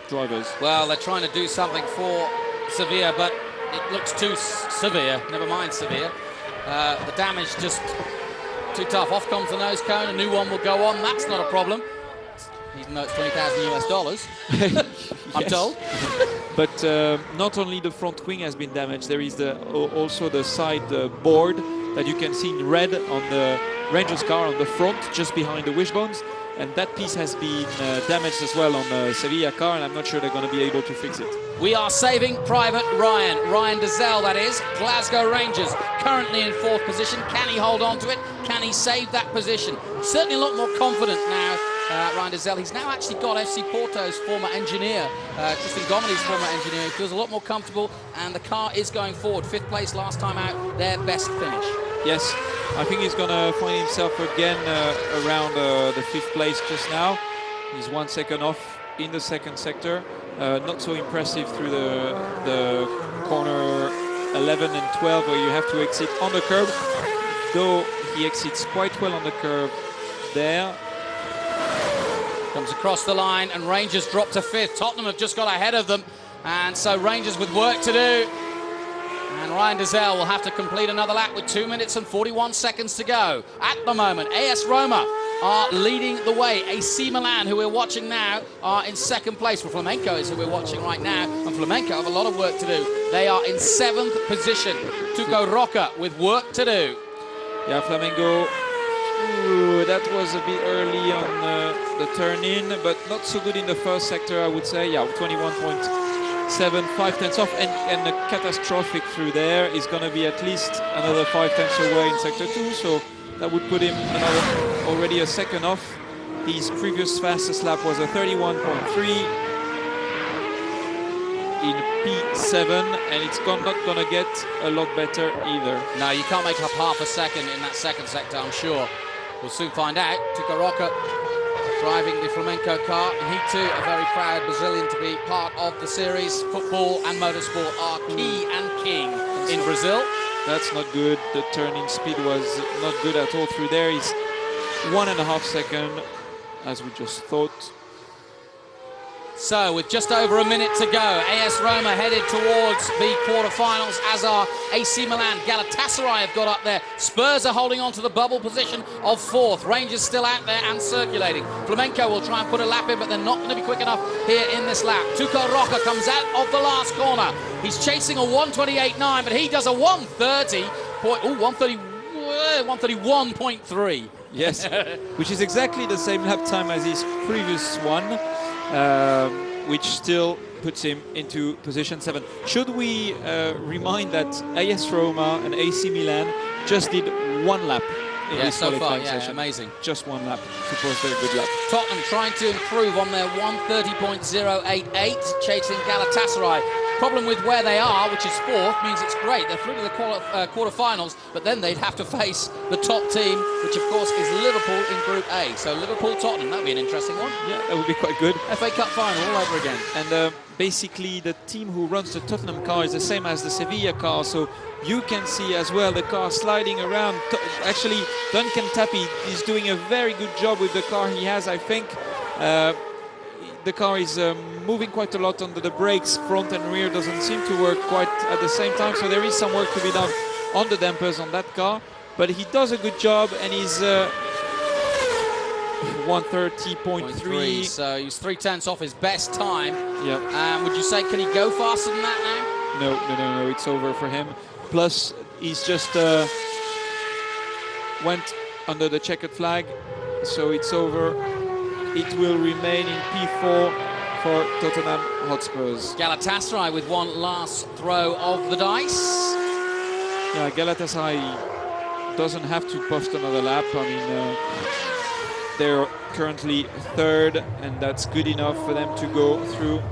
drivers. Well, they're trying to do something for Sevilla, but it looks too severe. Never mind severe. The damage just too tough. Off comes the nose cone. A new one will go on. That's not a problem, even though it's $20,000 US. I'm told. But not only the front wing has been damaged, there is also the side board that you can see in red on the Rangers car on the front, just behind the wishbones, and that piece has been damaged as well on the Sevilla car, and I'm not sure they're going to be able to fix it. We are saving Private Ryan Dezell, that is. Glasgow Rangers currently in fourth position. Can he hold on to it? Can he save that position? Certainly a lot more confident now, Ryan Dezell. He's now actually got FC Porto's former engineer, Tristan Gomedy's former engineer. He feels a lot more comfortable, and the car is going forward. Fifth place last time out, their best finish. Yes, I think he's going to find himself again around the fifth place just now. He's 1 second off in the second sector. Not so impressive through the corner 11 and 12, where you have to exit on the curb, though he exits quite well on the curb there. Comes across the line, and Rangers drop to fifth. Tottenham have just got ahead of them, and so Rangers with work to do. And Ryan Dezell will have to complete another lap with 2 minutes and 41 seconds to go. At the moment, AS Roma are leading the way. AC Milan, who we're watching now, are in second place. Well, Flamenco is who we're watching right now, and Flamenco have a lot of work to do. They are in seventh position. Tuco Roca with work to do. Yeah, Flamengo, that was a bit early on the turn-in, but not so good in the first sector, I would say. Yeah, 21.7, 5 tenths off, and the catastrophic through there is going to be at least another 5 tenths away in sector 2, so that would put him already a second off. His previous fastest lap was a 31.3 in P7, and it's not going to get a lot better either. No, you can't make up half a second in that second sector, I'm sure. We'll soon find out. Tuco Roca driving the Flamenco car, and he too a very proud Brazilian to be part of the series. Football and motorsport are key and king in Brazil. That's not good. The turning speed was not good at all through there. He's 1.5 seconds, as we just thought. So, with just over a minute to go, AS Roma headed towards the quarterfinals, as are AC Milan. Galatasaray have got up there. Spurs are holding on to the bubble position of fourth. Rangers still out there and circulating. Flamenco will try and put a lap in, but they're not going to be quick enough here in this lap. Tuco Roca comes out of the last corner. He's chasing a 1:28.9, but he does a 1:31.3. Yes, which is exactly the same lap time as his previous one. Which still puts him into position 7. Should we remind that AS Roma and AC Milan just did 1 lap in this qualifying session? Amazing. Just 1 lap. Suppose they're a good lap. Tottenham trying to improve on their 1:30.088, chasing Galatasaray. Problem with where they are, which is fourth, means it's great. They're through to the quarterfinals, but then they'd have to face the top team, which of course is Liverpool in Group A. So Liverpool-Tottenham, that would be an interesting one. Yeah, that would be quite good. FA Cup final all over again. And basically the team who runs the Tottenham car is the same as the Sevilla car, so you can see as well the car sliding around. Actually, Duncan Tappy is doing a very good job with the car he has, I think. The car is moving quite a lot under the brakes. Front and rear doesn't seem to work quite at the same time, so there is some work to be done on the dampers on that car. But he does a good job, and he's 1:30.3. So he's 3 tenths off his best time. Yeah. Would you say, can he go faster than that now? No, it's over for him. Plus, he's just went under the checkered flag, so it's over. It will remain in P4 for Tottenham Hotspurs. Galatasaray with one last throw of the dice. Yeah, Galatasaray doesn't have to post another lap. I mean, they're currently third, and that's good enough for them to go through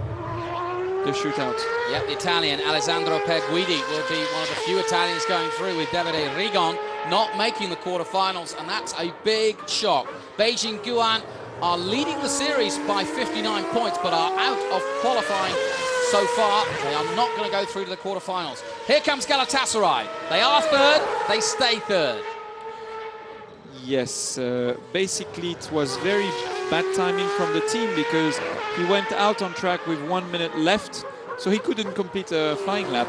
the shootout. Yep, the Italian Alessandro Perguidi will be one of the few Italians going through, with Davide Rigon not making the quarterfinals, and that's a big shock. Beijing Guan are leading the series by 59 points, but are out of qualifying so far. They are not going to go through to the quarterfinals. Here comes Galatasaray. They are third, they stay third. Yes, basically it was very bad timing from the team, because he went out on track with 1 minute left, so he couldn't complete a flying lap.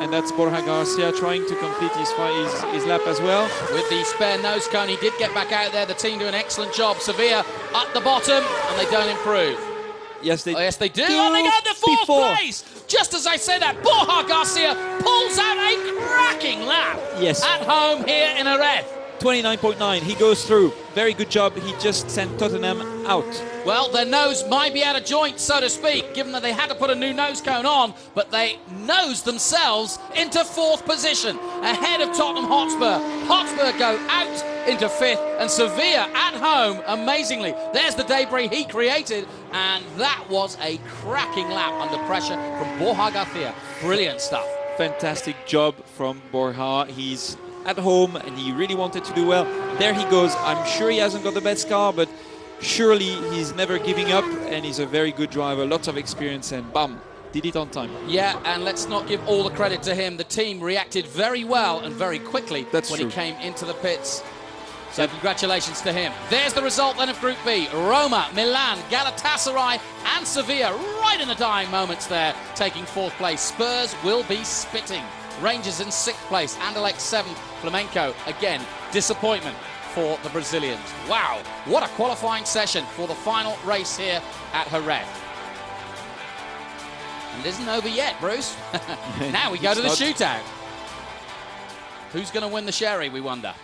And that's Borja Garcia trying to complete his lap as well. With the spare nose cone, he did get back out there. The team do an excellent job. Sevilla at the bottom, and they don't improve. Yes, they, yes, they do. And they got the fourth place. Just as I said that, Borja Garcia pulls out a cracking lap. Yes. At home here in Jerez. 29.9, he goes through. Very good job. He just sent Tottenham out. Well, their nose might be out of joint, so to speak, given that they had to put a new nose cone on, but they nosed themselves into fourth position, ahead of Tottenham Hotspur. Hotspur go out into fifth, and Sevilla at home, amazingly, there's the debris he created, and that was a cracking lap under pressure from Borja Garcia. Brilliant stuff. Fantastic job from Borja. He's at home and he really wanted to do well. There he goes. I'm sure he hasn't got the best car, but surely he's never giving up, and he's a very good driver, lots of experience, and bam, did it on time. Yeah, and let's not give all the credit to him. The team reacted very well and very quickly when he came into the pits. So congratulations to him. There's the result then of Group B. Roma, Milan, Galatasaray and Sevilla right in the dying moments there, taking fourth place. Spurs will be spitting. Rangers in sixth place, Anderlecht seventh, Flamenco, again, disappointment for the Brazilians. Wow, what a qualifying session for the final race here at Jerez. And it isn't over yet, Bruce. Now we go to the shootout. Who's going to win the sherry, we wonder?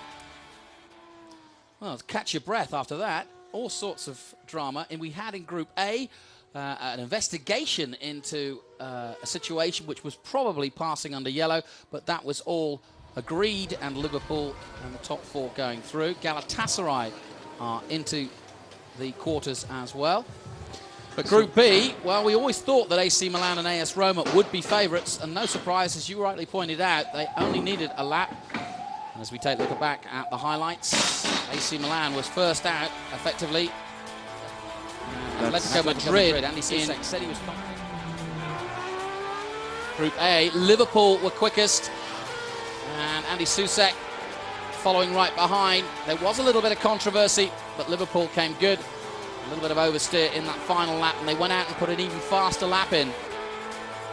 Well, catch your breath after that. All sorts of drama. And we had in Group A an investigation into a situation which was probably passing under yellow, but that was all agreed, and Liverpool and the top four going through. Galatasaray are into the quarters as well. But Group B, well, we always thought that AC Milan and AS Roma would be favourites, and no surprise, as you rightly pointed out, they only needed a lap. And as we take a look back at the highlights, AC Milan was first out, effectively. Atletico Madrid, Andy Susek said he was fine. Group A, Liverpool were quickest, and Andy Susek following right behind. There was a little bit of controversy, but Liverpool came good. A little bit of oversteer in that final lap, and they went out and put an even faster lap in.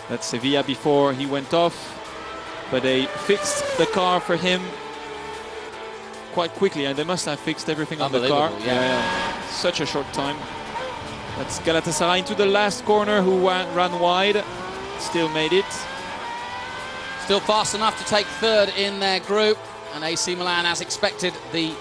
That's Sevilla before he went off, but they fixed the car for him quite quickly, and they must have fixed everything on the car. Yeah. Such a short time. That's Galatasaray into the last corner, who ran wide, still made it. Still fast enough to take third in their group, and AC Milan, as expected, the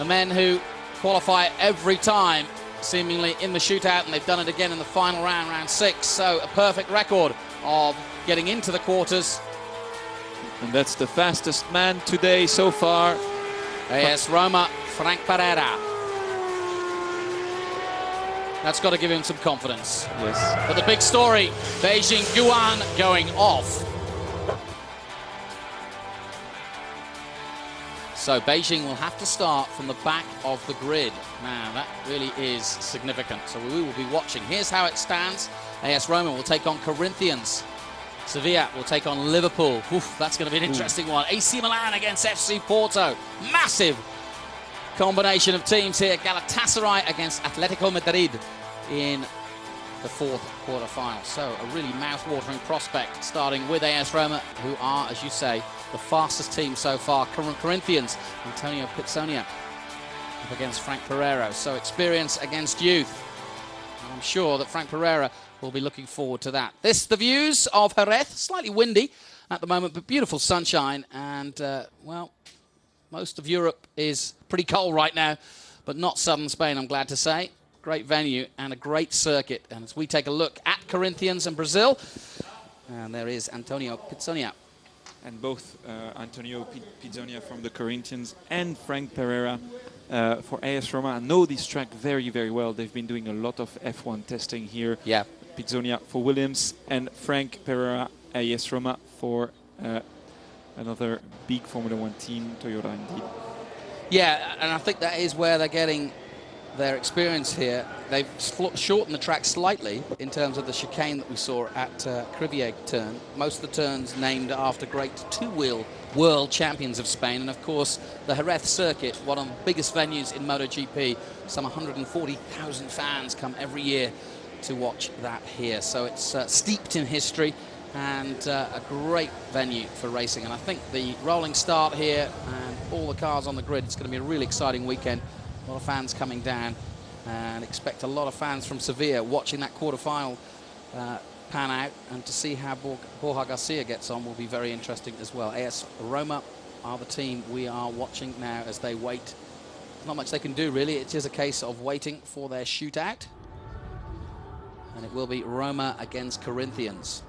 men who qualify every time, seemingly in the shootout, and they've done it again in the final round, round 6. So a perfect record of getting into the quarters. And that's the fastest man today so far. AS Roma, Frank Pereira. That's got to give him some confidence. Yes. But the big story, Beijing Guan going off. So Beijing will have to start from the back of the grid. Now, that really is significant. So we will be watching. Here's how it stands. AS Roma will take on Corinthians. Sevilla will take on Liverpool. Oof, that's going to be an interesting one. AC Milan against FC Porto. Massive combination of teams here. Galatasaray against Atletico Madrid in the fourth quarter-final. So a really mouth-watering prospect, starting with AS Roma, who are, as you say, the fastest team so far. Corinthians, Antonio Pizzonia up against Frank Pereira. So experience against youth. And I'm sure that Frank Pereira will be looking forward to that. This, the views of Jerez, slightly windy at the moment, but beautiful sunshine. And, well, most of Europe is pretty cold right now, but not southern Spain, I'm glad to say. great venue and a great circuit. And as we take a look at Corinthians and Brazil, and there is Antonio Pizzonia. And both Antonio Pizzonia from the Corinthians and Frank Pereira for AS Roma know this track very, very well. They've been doing a lot of F1 testing here. Yeah. Pizzonia for Williams and Frank Pereira, AS Roma for another big Formula One team, Toyota indeed. Yeah, and I think that is where they're getting their experience here. They've shortened the track slightly in terms of the chicane that we saw at Crivier turn. Most of the turns named after great two-wheel world champions of Spain. And of course, the Jerez circuit, one of the biggest venues in MotoGP. Some 140,000 fans come every year to watch that here. So it's steeped in history and a great venue for racing. And I think the rolling start here and all the cars on the grid, it's going to be a really exciting weekend. A lot of fans coming down, and expect a lot of fans from Sevilla watching that quarterfinal pan out, and to see how Borja Garcia gets on will be very interesting as well. AS Roma are the team we are watching now as they wait. There's not much they can do really. It is a case of waiting for their shootout, and it will be Roma against Corinthians.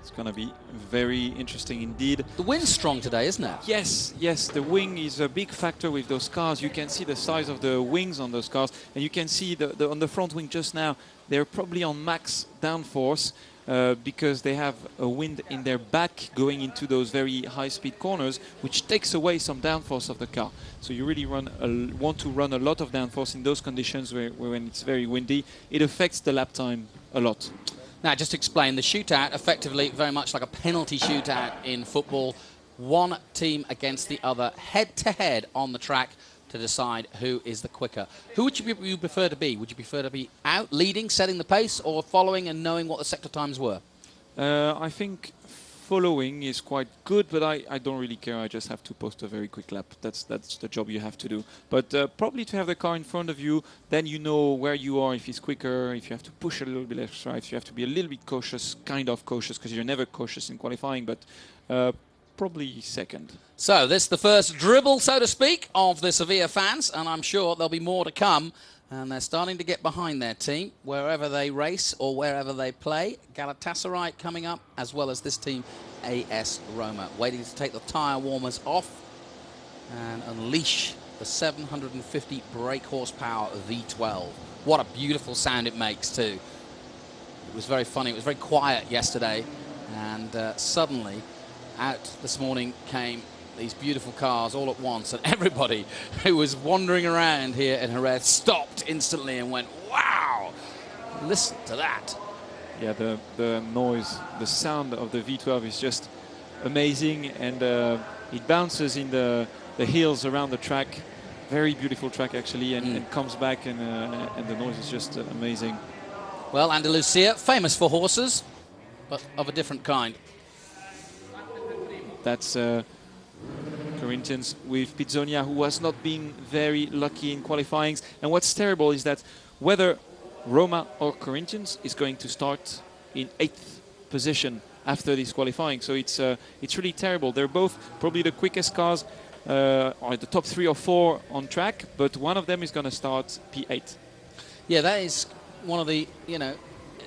It's going to be very interesting indeed. The wind's strong today, isn't it? Yes, yes, the wing is a big factor with those cars. You can see the size of the wings on those cars, and you can see on the front wing just now, they're probably on max downforce because they have a wind in their back going into those very high-speed corners, which takes away some downforce of the car. So you really want to run a lot of downforce in those conditions where when it's very windy. It affects the lap time a lot. Now, just to explain, the shootout, effectively very much like a penalty shootout in football. One team against the other, head-to-head on the track to decide who is the quicker. Who would you prefer to be? Would you prefer to be out, leading, setting the pace, or following and knowing what the sector times were? I think following is quite good, but I don't really care. I just have to post a very quick lap. That's the job you have to do. But probably to have the car in front of you, then you know where you are, if it's quicker, if you have to push a little bit extra, if you have to be a little bit cautious, kind of cautious, because you're never cautious in qualifying, but probably second. So this is the first dribble, so to speak, of the Sevilla fans, and I'm sure there'll be more to come. And they're starting to get behind their team wherever they race or wherever they play. Galatasaray coming up, as well as this team, AS Roma, waiting to take the tyre warmers off and unleash the 750 brake horsepower V12. What a beautiful sound it makes too. It was very funny. It was very quiet yesterday, and suddenly out this morning came these beautiful cars all at once, and everybody who was wandering around here in Jerez stopped instantly and went, wow, listen to that. Yeah, the noise, the sound of the V12 is just amazing, and it bounces in the hills around the track. Very beautiful track actually, and comes back, and the noise is just amazing. Well, Andalusia, famous for horses, but of a different kind. That's Corinthians with Pizzonia, who has not been very lucky in qualifying. And what's terrible is that whether Roma or Corinthians is going to start in 8th position after this qualifying. So it's really terrible. They're both probably the quickest cars, or the top 3 or 4 on track, but one of them is going to start P8. Yeah, that is one of the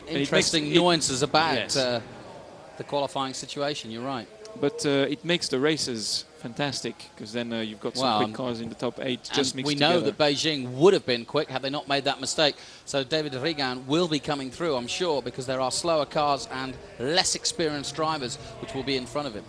interesting nuances about the qualifying situation. You're right. But it makes the races fantastic, because then you've got some quick cars in the top 8 just mixed together. We know that Beijing would have been quick had they not made that mistake. So David Rigan will be coming through, I'm sure, because there are slower cars and less experienced drivers which will be in front of him.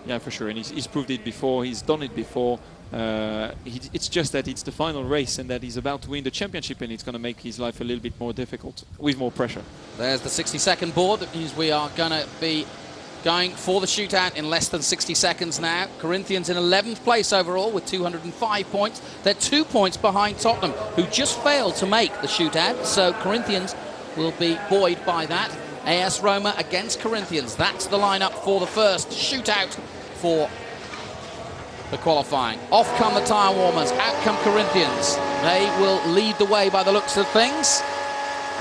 Yeah, for sure. And he's proved it before. He's done it before. It's just that it's the final race and that he's about to win the championship, and it's going to make his life a little bit more difficult with more pressure. There's the 60-second board. That means we are going to be going for the shootout in less than 60 seconds now. Corinthians in 11th place overall with 205 points. They're 2 points behind Tottenham, who just failed to make the shootout. So Corinthians will be buoyed by that. AS Roma against Corinthians. That's the lineup for the first shootout for the qualifying. Off come the tyre warmers. Out come Corinthians. They will lead the way by the looks of things.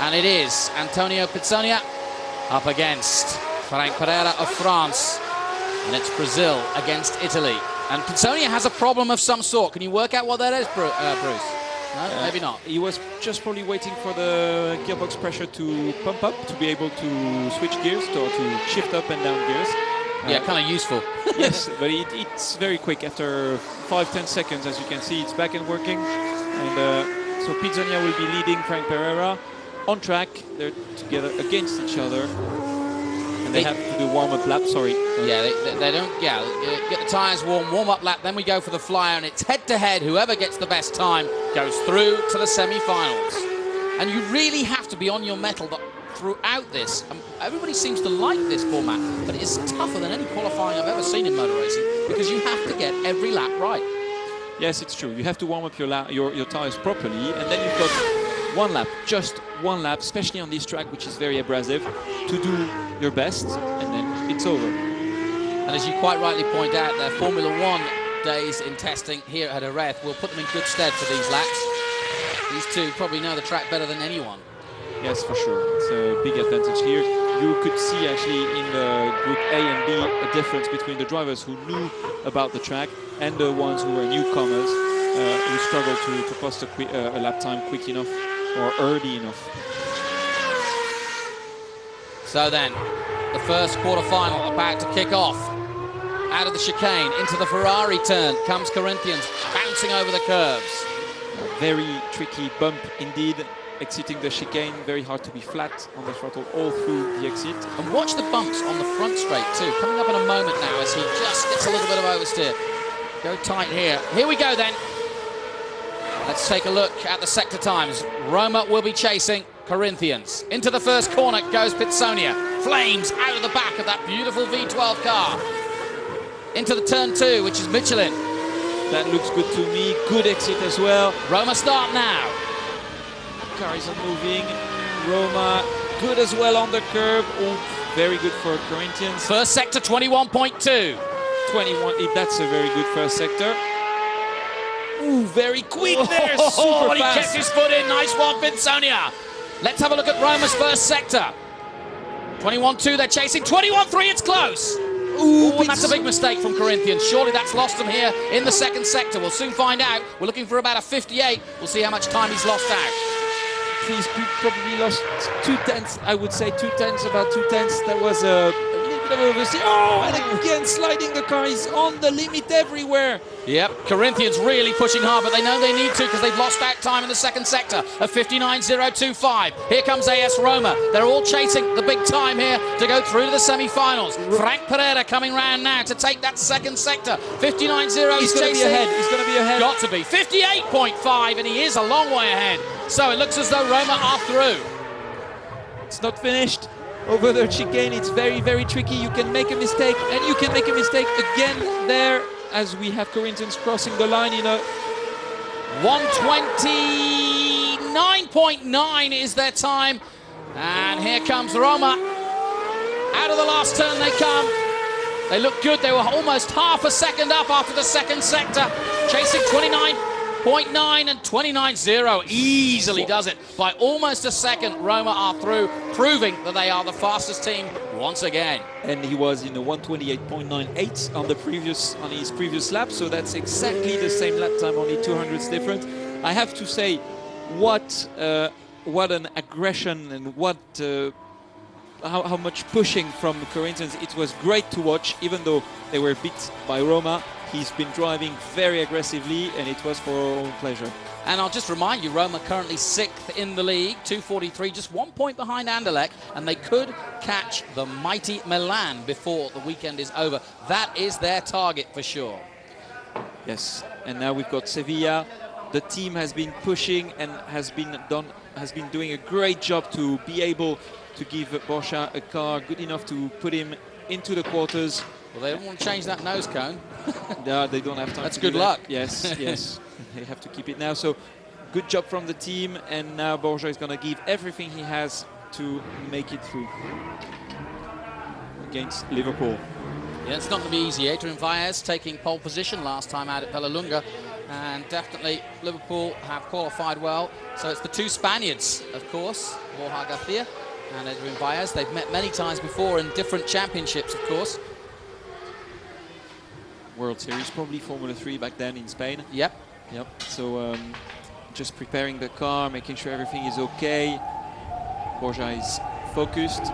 And it is Antonio Pizzonia up against Frank Pereira of France, and it's Brazil against Italy. And Pitsonia has a problem of some sort. Can you work out what that is, Bruce? No, maybe not. He was just probably waiting for the gearbox pressure to pump up to be able to switch gears or to shift up and down gears. Yeah, kind of useful. Yes, but it's very quick. After 5-10 seconds, as you can see, it's back and working. And so Pitsonia will be leading Frank Pereira on track. They're together against each other. And they have to do warm-up lap, sorry. Yeah, they don't, get the tyres warm-up lap, then we go for the flyer, and it's head-to-head. Whoever gets the best time goes through to the semi-finals. And you really have to be on your mettle throughout this. Everybody seems to like this format, but it's tougher than any qualifying I've ever seen in motor racing because you have to get every lap right. Yes, it's true. You have to warm up your tyres properly, and then you've got one lap, just one lap, especially on this track, which is very abrasive, to do your best, and then it's over. And as you quite rightly point out, their Formula One days in testing here at Jerez will put them in good stead for these laps. These two probably know the track better than anyone. Yes, for sure. It's a big advantage here. You could see actually in Group A and B a difference between the drivers who knew about the track and the ones who were newcomers who struggled to post a lap time quick enough or early enough. So then, the first quarter-final about to kick off. Out of the chicane, into the Ferrari turn, comes Corinthians, bouncing over the curves. A very tricky bump indeed, exiting the chicane, very hard to be flat on the throttle all through the exit. And watch the bumps on the front straight too, coming up in a moment now as he just gets a little bit of oversteer. Go tight here. Here we go then. Let's take a look at the sector times. Roma will be chasing Corinthians. Into the first corner goes Pitsonia. Flames out of the back of that beautiful V12 car. Into the turn 2, which is Michelin. That looks good to me. Good exit as well. Roma start now. Car isn't moving. Roma good as well on the curve. Oh, very good for Corinthians. First sector 21.2. 21. That's a very good first sector. Ooh, very quick there. Super he fast. kept his foot in. Nice one, Pitsonia. Let's have a look at Roma's first sector. 21.2, they're chasing. 21.3, it's close. Ooh, and that's a big mistake from Corinthians. Surely that's lost them here in the second sector. We'll soon find out. We're looking for about a 58. We'll see how much time he's lost out. He's probably lost 2/10, I would say 2/10, about 2/10. That was a little bit of oversteer. Oh, and again sliding the car. He's on the limit everywhere. Yep, Corinthians really pushing hard, but they know they need to because they've lost out time in the second sector of 59.025. Here comes AS Roma. They're all chasing the big time here to go through to the semi-finals. Frank Pereira coming round now to take that second sector. 59.0. He's going to be ahead. He's going to be ahead. Got to be 58.5, and he is a long way ahead. So it looks as though Roma are through. It's not finished. Over the chicane, it's very, very tricky. You can make a mistake, and you can make a mistake again there as we have Corinthians crossing the line in a 1:29.9 is their time. And here comes Roma. Out of the last turn they come. They look good. They were almost half a second up after the second sector. Chasing 29.9 and 29.0. Easily does it. By almost a second, Roma are through, proving that they are the fastest team once again. And he was in a 1:28.98 on his previous lap, so that's exactly the same lap time, only 200ths different. I have to say, what an aggression and how much pushing from Corinthians. It was great to watch, even though they were beat by Roma. He's been driving very aggressively, and it was for our own pleasure. And I'll just remind you, Roma currently 6th in the league, 243, just 1 point behind Anderlecht, and they could catch the mighty Milan before the weekend is over. That is their target for sure. Yes, and now we've got Sevilla. The team has been pushing and has been doing a great job to be able to give Borja a car good enough to put him into the quarters. Well, they don't want to change that nose cone. No, they don't have time. That's to good do that. luck. Yes, yes. They have to keep it now. So good job from the team, and now Borja is going to give everything he has to make it through against Liverpool. Yeah, it's not going to be easy. Adrian Vaez taking pole position last time out at Pelelunga, and definitely Liverpool have qualified well. So it's the two Spaniards, of course, Borja Garcia and Adrian Vaez. They've met many times before in different championships, of course. World Series, probably Formula 3 back then in Spain. Yep. So just preparing the car, making sure everything is okay. Borja is focused.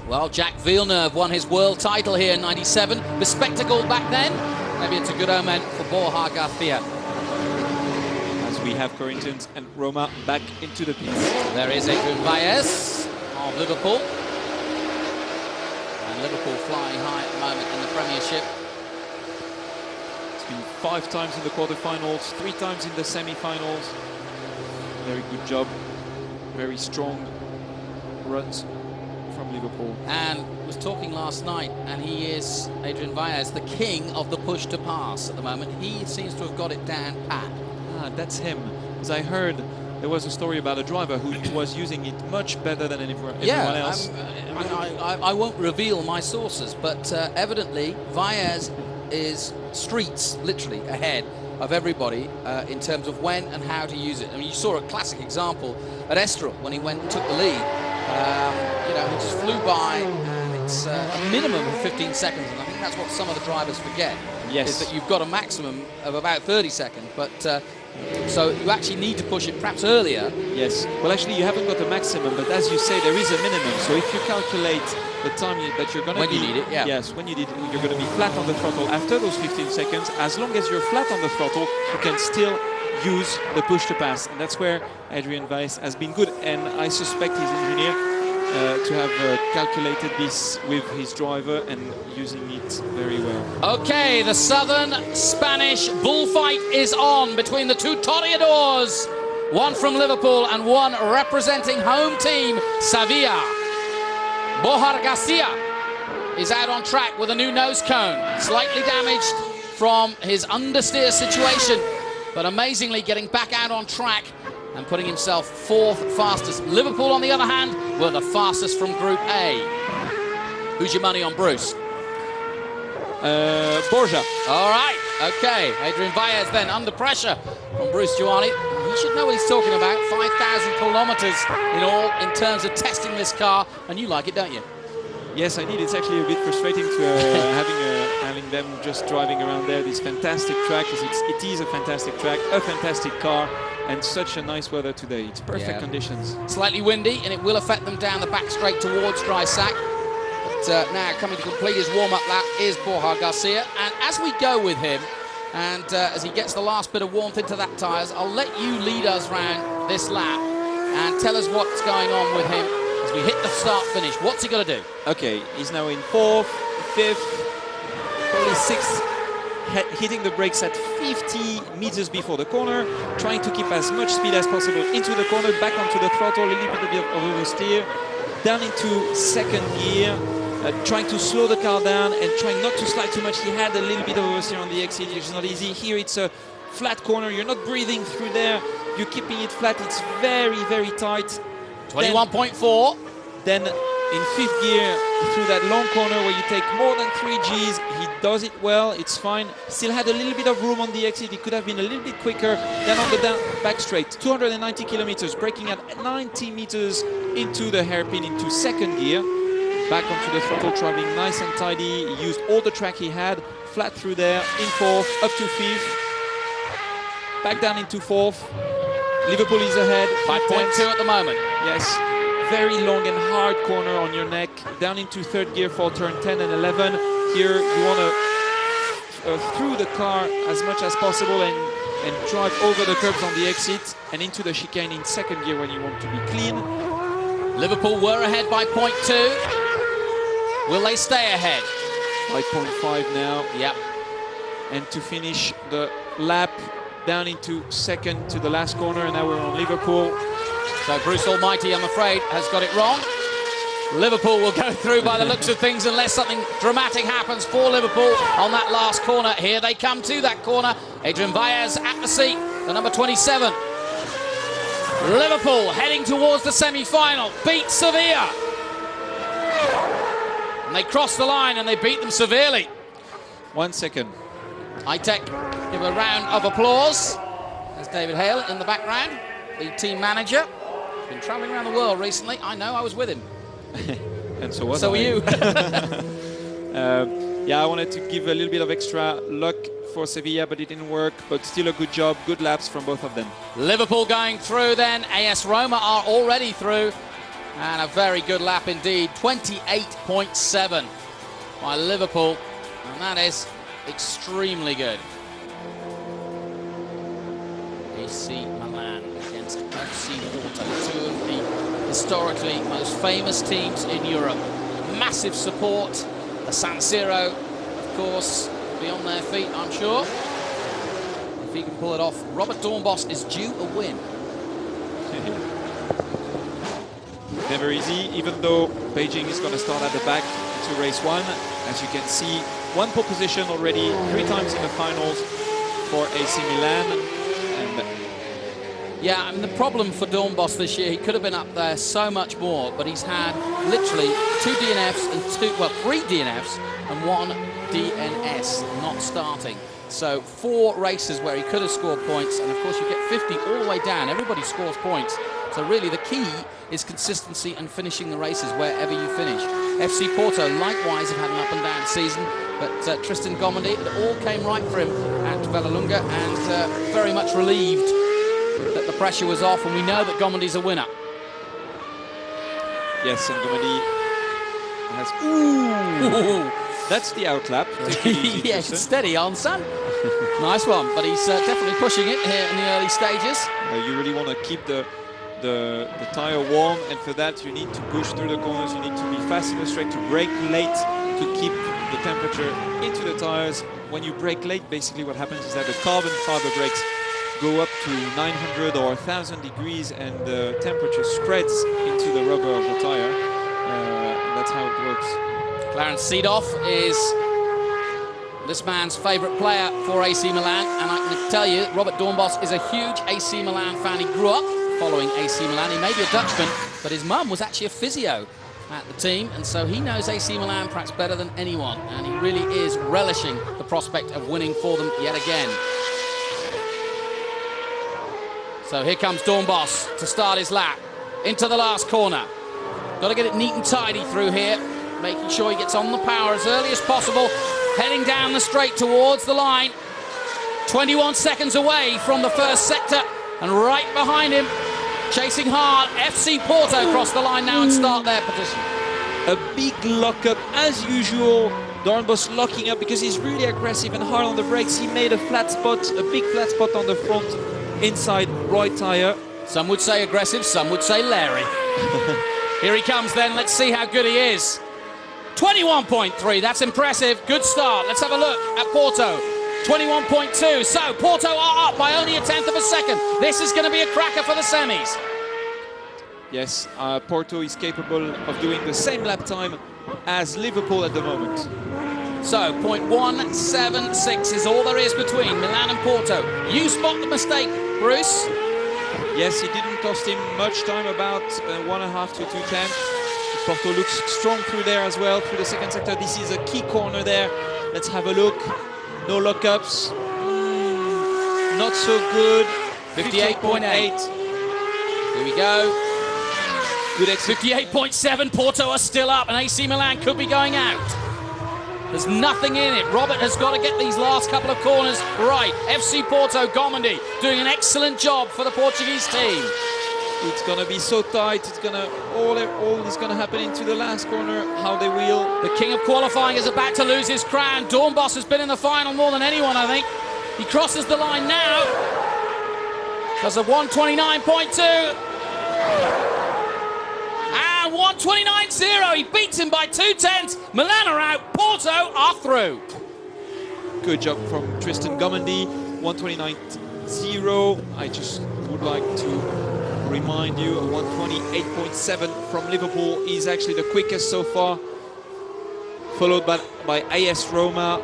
Well, Jacques Villeneuve won his world title here in '97. Bespectacled back then. Maybe it's a good omen for Borja Garcia. As we have Corinthians and Roma back into the pits. There is Adrian Valles of Liverpool. And Liverpool flying high at the moment in the Premiership. It's been 5 times in the quarterfinals, 3 times in the semi-finals. Very good job. Very strong runs from Liverpool. And was talking last night, and he is, Adrian Valles, the king of the push to pass at the moment. He seems to have got it down pat. Ah, that's him. As I heard, there was a story about a driver who was using it much better than everyone else. I won't reveal my sources, but evidently Valles is streets, literally, ahead of everybody in terms of when and how to use it. I mean, you saw a classic example at Estoril when he went and took the lead. You know, he just flew by, and it's a minimum of 15 seconds, and I think that's what some of the drivers forget. Yes. Is that you've got a maximum of about 30 seconds, but so you actually need to push it perhaps earlier. Yes. Well, actually, you haven't got a maximum, but as you say, there is a minimum. So if you calculate the time that you're going to When you need it, yeah. Yes, when you need it, you're going to be flat on the throttle after those 15 seconds. As long as you're flat on the throttle, you can still use the push to pass, and that's where Adrian Valles has been good, and I suspect his engineer to have calculated this with his driver and using it very well. Okay, the southern Spanish bullfight is on between the two toreadors, one from Liverpool and one representing home team Sevilla. Borja Garcia is out on track with a new nose cone, slightly damaged from his understeer situation, but amazingly getting back out on track and putting himself 4th fastest. Liverpool, on the other hand, were the fastest from Group A. Who's your money on Bruce? Borja. All right, okay. Adrian Valles then under pressure from Bruce Giuani. He should know what he's talking about. 5,000 kilometers in all in terms of testing this car, and you like it, don't you? Yes, I did. It's actually a bit frustrating to having them just driving around there. This fantastic track, because it is a fantastic track, a fantastic car, and such a nice weather today. It's perfect conditions. Slightly windy, and it will affect them down the back straight towards dry sack. But now coming to complete his warm-up lap is Borja Garcia. And as we go with him, and as he gets the last bit of warmth into that tyres, I'll let you lead us round this lap and tell us what's going on with him as we hit the start-finish. What's he got to do? Okay, he's now in 4th, 5th, probably 6th. Hitting the brakes at 50 meters before the corner, trying to keep as much speed as possible into the corner, back onto the throttle, a little bit of oversteer, down into 2nd gear, trying to slow the car down and trying not to slide too much. He had a little bit of oversteer on the exit, which is not easy. Here it's a flat corner, you're not breathing through there, you're keeping it flat, it's very, very tight. 21.4. Then in 5th gear, through that long corner where you take more than 3 Gs, he does it well, it's fine. Still had a little bit of room on the exit, he could have been a little bit quicker. Then on the back straight, 290 kilometers, braking at 90 meters into the hairpin into 2nd gear. Back onto the throttle, driving nice and tidy. He used all the track he had, flat through there, in 4th, up to 5th. Back down into 4th. Liverpool is ahead. 5.2 at the moment. Yes. Very long and hard corner on your neck, down into 3rd gear for turn 10 and 11. Here you want to through the car as much as possible and drive over the curbs on the exit and into the chicane in 2nd gear when you want to be clean. Liverpool were ahead by 0.2. Will they stay ahead? 5.5 now. Yep. And to finish the lap down into 2nd to the last corner, and now we're on Liverpool. So Bruce Almighty, I'm afraid, has got it wrong. Liverpool will go through by the looks of things unless something dramatic happens for Liverpool on that last corner. Here they come to that corner. Adrian Valles at the seat, the number 27. Liverpool heading towards the semi-final, beat Sevilla. And they crossed the line and they beat them severely. 1 second. High-Tech give a round of applause. There's David Hale in the background, the team manager. Been travelling around the world recently. I know, I was with him. And so was So were you. Yeah, I wanted to give a little bit of extra luck for Sevilla, but it didn't work. But still a good job, good laps from both of them. Liverpool going through then. AS Roma are already through. And a very good lap indeed. 28.7 by Liverpool. And that is extremely good. AC Milan against FC Porto. Two of the historically most famous teams in Europe. Massive support. The San Siro, of course, be on their feet, I'm sure. If he can pull it off, Robert Dornbos is due a win. Never easy, even though Beijing is going to start at the back to race one. As you can see, one pole position already, 3 times in the finals for AC Milan. And yeah, I mean, the problem for Dornbos this year, he could have been up there so much more, but he's had literally 2 DNFs and 3 DNFs and 1 DNS not starting. So 4 races where he could have scored points, and of course you get 50 all the way down. Everybody scores points. So really the key is consistency and finishing the races wherever you finish. FC Porto likewise have had an up and down season, but Tristan Gomendy, it all came right for him at Vallelunga, and very much relieved that the pressure was off, and we know that Gomendy's a winner. yes, and Gomendy has... Ooh! That's the outlap. Yes, steady on, son. Nice one, but he's definitely pushing it here in the early stages. You really want to keep the tire warm, and for that you need to push through the corners, you need to be fast in the straight, to brake late, to keep the temperature into the tires. When you brake late, basically what happens is that the carbon fiber brakes go up to 900 or 1000 degrees, and the temperature spreads into the rubber of the tire. That's how it works. Clarence Seedorf is this man's favourite player for AC Milan, and I can tell you Robert Dornbos is a huge AC Milan fan. He grew up following AC Milan. He may be a Dutchman, but his mum was actually a physio at the team, and so he knows AC Milan perhaps better than anyone, and he really is relishing the prospect of winning for them yet again. So here comes Dornbos to start his lap into the last corner. Got to get it neat and tidy through here, making sure he gets on the power as early as possible, heading down the straight towards the line. 21 seconds away from the first sector, and right behind him, chasing hard, FC Porto cross the line now and start their position. A big lock-up as usual. Dornbos locking up because he's really aggressive and hard on the brakes. He made a flat spot, a big flat spot on the front inside right tyre. Some would say aggressive, some would say Larry. Here he comes then, let's see how good he is. 21.3, that's impressive, good start. Let's have a look at Porto. 21.2, so Porto are up by only 1/10 of a second. This is going to be a cracker for the semis. Yes, Porto is capable of doing the same lap time as Liverpool at the moment. So 0.176 is all there is between Milan and Porto. You spot the mistake, Bruce. Yes, it didn't cost him much time, about 1.5 to 2/10. Porto looks strong through there as well, through the second sector. This is a key corner there. Let's have a look. No lockups. Not so good. 58.8. Here we go. Good exit. 58.7. Porto are still up, and AC Milan could be going out. There's nothing in it. Robert has got to get these last couple of corners right. FC Porto, Gomendy doing an excellent job for the Portuguese team. It's going to be so tight. It's going to all is going to happen into the last corner. How they wheel. The king of qualifying is about to lose his crown. Dornbos has been in the final more than anyone, I think. He crosses the line now. Does a 129.2. And 129.0. He beats him by 2/10. Milan are out. Porto are through. Good job from Tristan Gomendy. 129.0. I just would like to remind you, 128.7 from Liverpool is actually the quickest so far, followed by AS Roma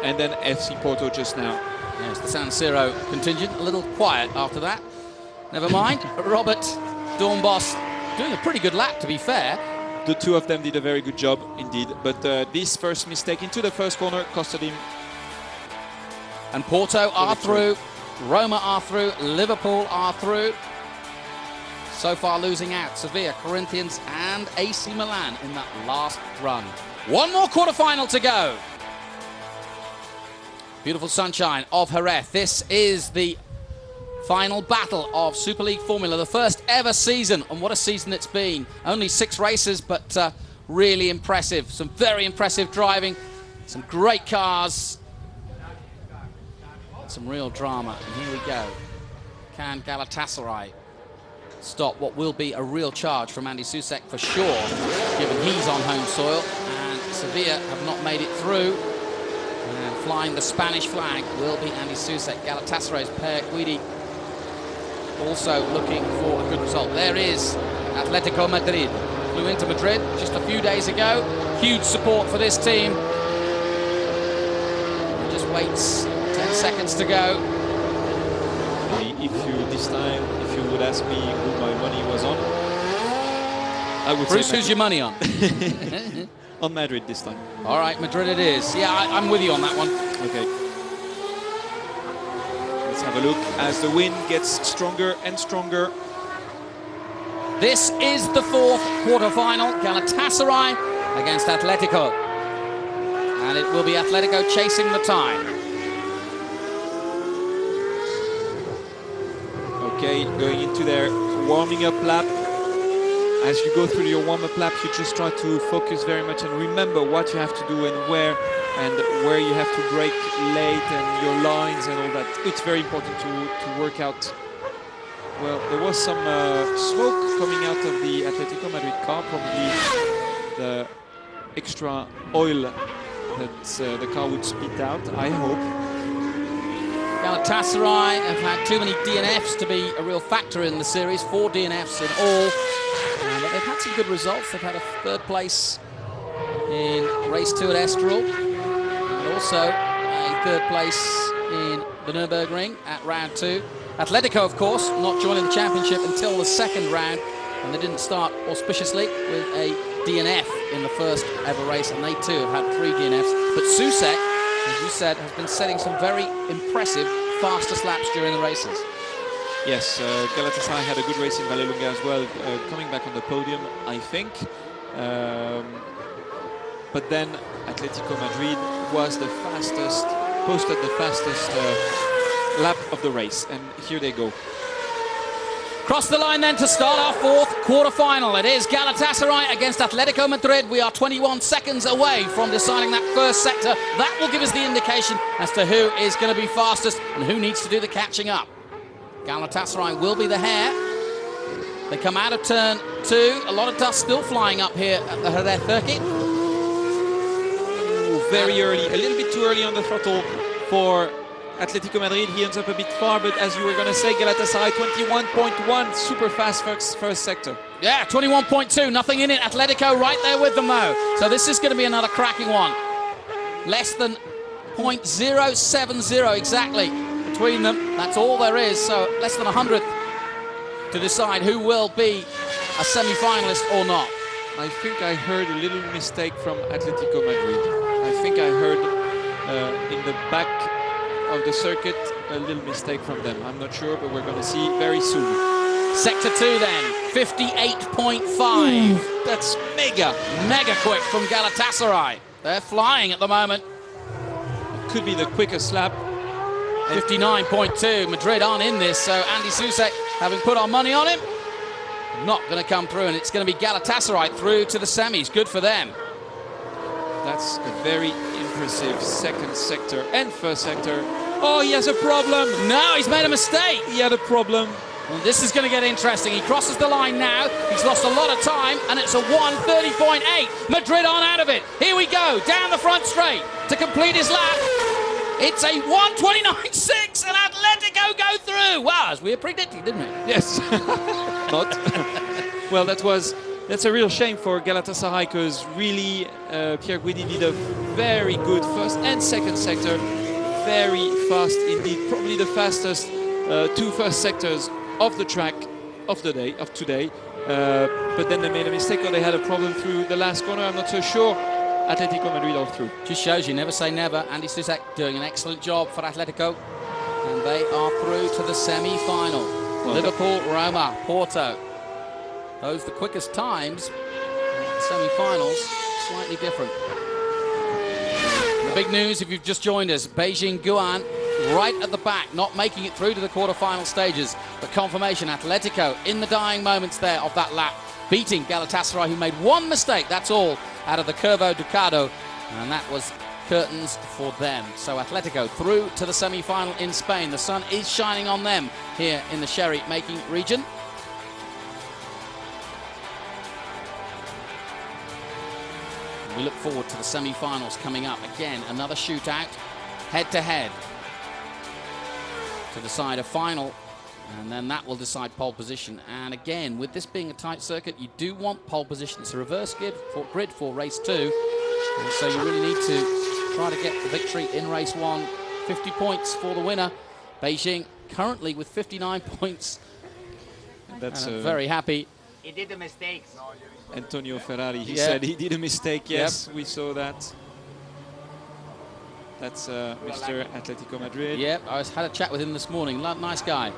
and then FC Porto just now. Yes, the San Siro contingent a little quiet after that. Never mind. Robert Dornbos doing a pretty good lap, to be fair. The two of them did a very good job indeed, but this first mistake into the first corner costed him. And Porto are through, Roma are through, Liverpool are through. So far losing out, Sevilla, Corinthians and AC Milan in that last run. One more quarter-final to go. Beautiful sunshine of Jerez. This is the final battle of Super League Formula, the first ever season, and what a season it's been. Only 6 races, but really impressive. Some very impressive driving, some great cars, some real drama. And here we go. Can Galatasaray stop what will be a real charge from Andy Susek for sure, given he's on home soil, and Sevilla have not made it through. And flying the Spanish flag will be Andy Susek. Galatasaray's Per Guidi also looking for a good result. There is Atletico Madrid. Flew into Madrid just a few days ago. Huge support for this team. Just waits 10 seconds to go. If you would ask me who my money was on, I would Bruce, say who's your money on? On Madrid this time. All right, Madrid it is. Yeah, I'm with you on that one. Okay. Let's have a look as the wind gets stronger and stronger. This is the 4th quarter-final. Galatasaray against Atletico. And it will be Atletico chasing the time. Okay, going into their warming up lap. As you go through your warm-up lap, you just try to focus very much and remember what you have to do and where you have to brake late and your lines and all that. It's very important to work out. Well, there was some smoke coming out of the Atletico Madrid car, probably the extra oil that the car would spit out, I hope. Galatasaray have had too many DNFs to be a real factor in the series. 4 DNFs in all. But they've had some good results. They've had a 3rd place in race 2 at Estoril, and also a 3rd place in the Nürburgring at round 2. Atletico, of course, not joining the championship until the 2nd round, and they didn't start auspiciously with a DNF in the first ever race, and they too have had 3 DNFs. But Susek, as you said, has been setting some very impressive fastest laps during the races. Yes, Galatasaray had a good race in Vallelunga as well, coming back on the podium, I think. But then Atletico Madrid was the fastest, posted the fastest lap of the race, and here they go. Cross the line then to start our 4th quarter-final. It is Galatasaray against Atletico Madrid. We are 21 seconds away from deciding that first sector. That will give us the indication as to who is going to be fastest and who needs to do the catching up. Galatasaray will be the hare. They come out of turn 2. A lot of dust still flying up here at the Jerez circuit. Very early, a little bit too early on the throttle for Atletico Madrid. He ends up a bit far, but as you were going to say, Galatasaray 21.1, super fast first sector. Yeah, 21.2, nothing in it. Atletico right there with them though. So this is going to be another cracking one. Less than 0.070 exactly between them. That's all there is, so less than 100th to decide who will be a semi-finalist or not. I think I heard a little mistake from Atletico Madrid. I think I heard in the back of the circuit a little mistake from them. I'm not sure, but we're going to see very soon. Sector 2 then, 58.5. That's mega quick from Galatasaray. They're flying at the moment. Could be the quickest lap. 59.2. Madrid aren't in this, so Andy Susek, having put our money on him, not going to come through, and it's going to be Galatasaray through to the semis. Good for them. That's a very impressive 2nd sector and 1st sector. Oh, he has a problem. No, he's made a mistake. He had a problem. Well, this is going to get interesting. He crosses the line now. He's lost a lot of time, and it's a 1:30.8. Madrid aren't out of it. Here we go, down the front straight to complete his lap. It's a 1:29.6, and Atletico go through. Wow, as we had predicted, didn't we? Yes. Not. Well, that's a real shame for Galatasaray, because really Pierre Guidi did a very good 1st and 2nd sector. Very fast indeed. Probably the fastest 2 first sectors of the track of today. But then they made a mistake, or they had a problem through the last corner. I'm not so sure. Atletico Madrid are through. Just shows you never say never. Andy Susek doing an excellent job for Atletico. And they are through to the semi-final. Well, Liverpool, Roma, Porto. Those the quickest times. The semi-finals, slightly different. big news if you've just joined us. Beijing Guan right at the back, not making it through to the quarter-final stages. But confirmation, Atletico in the dying moments there of that lap, beating Galatasaray, who made one mistake, that's all, out of the Curvo Ducado. And that was curtains for them. So Atletico through to the semi-final in Spain. The sun is shining on them here in the sherry-making region. We look forward to the semi-finals coming up. Again, another shootout, head-to-head, to decide a final, and then that will decide pole position. And again, with this being a tight circuit, you do want pole position. It's a reverse grid for race 2, and so you really need to try to get the victory in race 1. 50 points for the winner. Beijing currently with 59 points. That's very happy. He did the mistakes. Antonio Ferrari, he said he did a mistake. Yes, we saw that. That's Mr. Atletico Madrid. Yep, I had a chat with him this morning. Nice guy.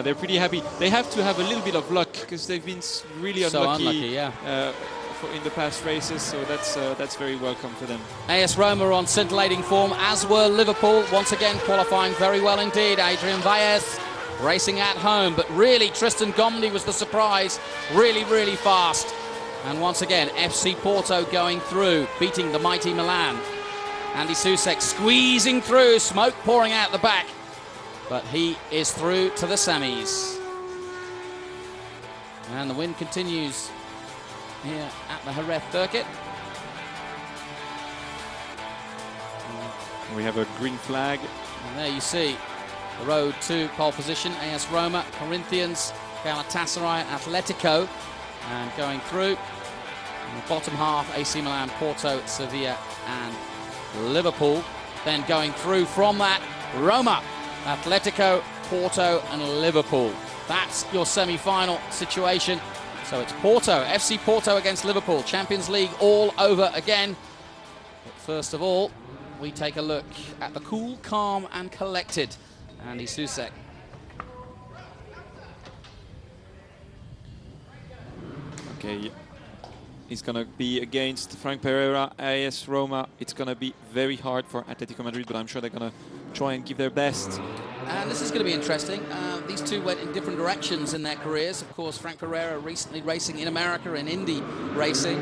They're pretty happy. They have to have a little bit of luck because they've been really unlucky, in the past races, so that's very welcome for them. AS Roma on scintillating form, as were Liverpool, once again qualifying very well indeed. Adrian Valles racing at home, but really Tristan Gomdi was the surprise, really fast. And once again, FC Porto going through, beating the mighty Milan. Andy Susek squeezing through, smoke pouring out the back, but he is through to the semis. And the win continues here at the Jerez circuit. We have a green flag. And there you see the road to pole position. AS Roma, Corinthians, Galatasaray, Atletico. And going through in the bottom half, AC Milan, Porto, Sevilla and Liverpool. Then going through from that, Roma, Atletico, Porto and Liverpool. That's your semi-final situation. So it's Porto, FC Porto against Liverpool. Champions League all over again. But first of all, we take a look at the cool, calm and collected Andy Susek. Okay, he's going to be against Frank Pereira, AS Roma. It's going to be very hard for Atletico Madrid, but I'm sure they're going to try and give their best. And this is going to be interesting. These two went in different directions in their careers. Of course, Frank Pereira recently racing in America in Indy racing.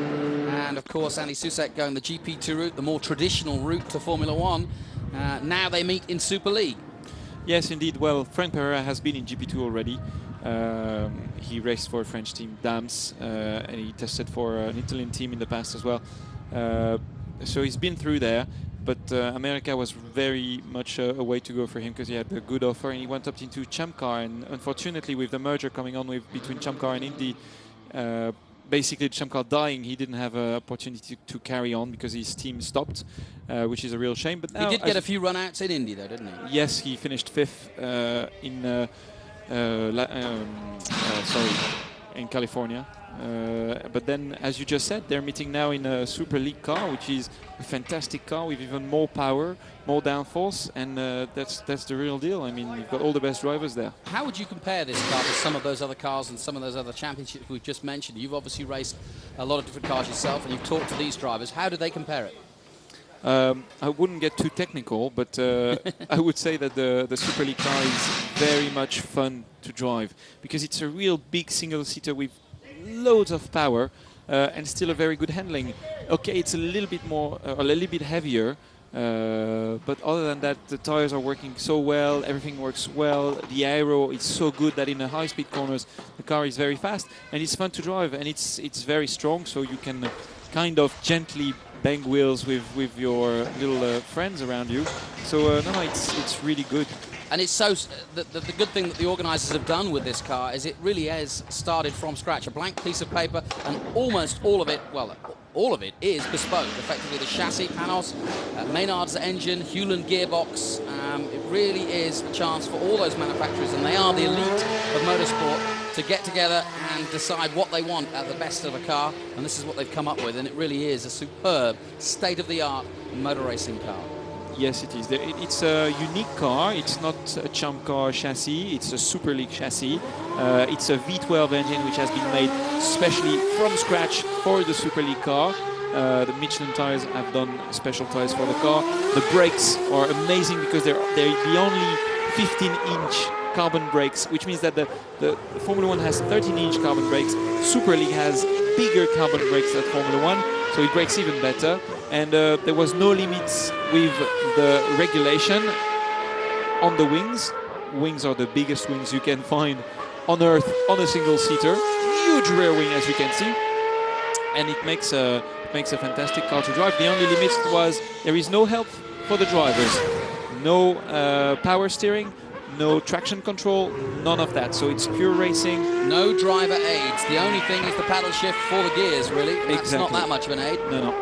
And of course, Andy Susek going the GP2 route, the more traditional route to Formula One. Now they meet in Superleague. Yes, indeed. Well, Frank Pereira has been in GP2 already. He raced for a French team, Dams, and he tested for an Italian team in the past as well. So he's been through there, but America was very much a way to go for him because he had a good offer and he went up into Champ Car. And unfortunately, with the merger coming on between Champ Car and Indy, basically Champ Car dying, he didn't have an opportunity to carry on because his team stopped, which is a real shame. But now, he did get a few run-outs in Indy, though, didn't he? Yes, he finished 5th in California. But then, as you just said, they're meeting now in a Superleague car, which is a fantastic car with even more power, more downforce, and that's the real deal. I mean, you've got all the best drivers there. How would you compare this car to some of those other cars and some of those other championships we've just mentioned? You've obviously raced a lot of different cars yourself, and you've talked to these drivers. How do they compare it? I wouldn't get too technical, but I would say that the Superleague car is very much fun to drive because it's a real big single-seater with loads of power and still a very good handling. Okay, it's a little bit more, a little bit heavier, but other than that, the tires are working so well, everything works well, the aero is so good that in the high-speed corners, the car is very fast, and it's fun to drive, and it's very strong, so you can kind of gently bang wheels with your little friends around you. So no, it's really good. And it's so the good thing that the organisers have done with this car is it really has started from scratch, a blank piece of paper, and almost all of it, well, all of it is bespoke. Effectively, the chassis, Panos, Maynard's engine, Hewland gearbox. It really is a chance for all those manufacturers, and they are the elite of motorsport, to get together and decide what they want at the best of a car. And this is what they've come up with, and it really is a superb, state-of-the-art motor racing car. Yes, it is. It's a unique car. It's not a Champ Car chassis. It's a Superleague chassis. It's a V12 engine which has been made specially from scratch for the Superleague car. The Michelin tires have done special tires for the car. The brakes are amazing because they're the only 15-inch carbon brakes, which means that the Formula 1 has 13-inch carbon brakes. Superleague has bigger carbon brakes than Formula 1, so it brakes even better. And there was no limits with the regulation on the wings. Wings are the biggest wings you can find on Earth on a single-seater. Huge rear wing, as you can see, and it makes a fantastic car to drive. The only limit was there is no help for the drivers, no power steering, no traction control, none of that. So it's pure racing. No driver aids. The only thing is the paddle shift for the gears, really. That's not that much of an aid. No.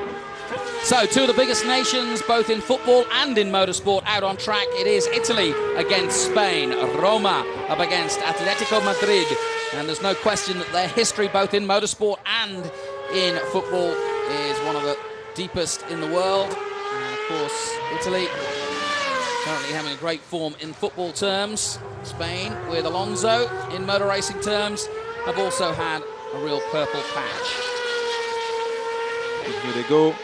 So, two of the biggest nations, both in football and in motorsport, out on track. It is Italy against Spain. Roma up against Atletico Madrid. And there's no question that their history, both in motorsport and in football, is one of the deepest in the world. And, of course, Italy currently having a great form in football terms. Spain, with Alonso, in motor racing terms, have also had a real purple patch. And here they go,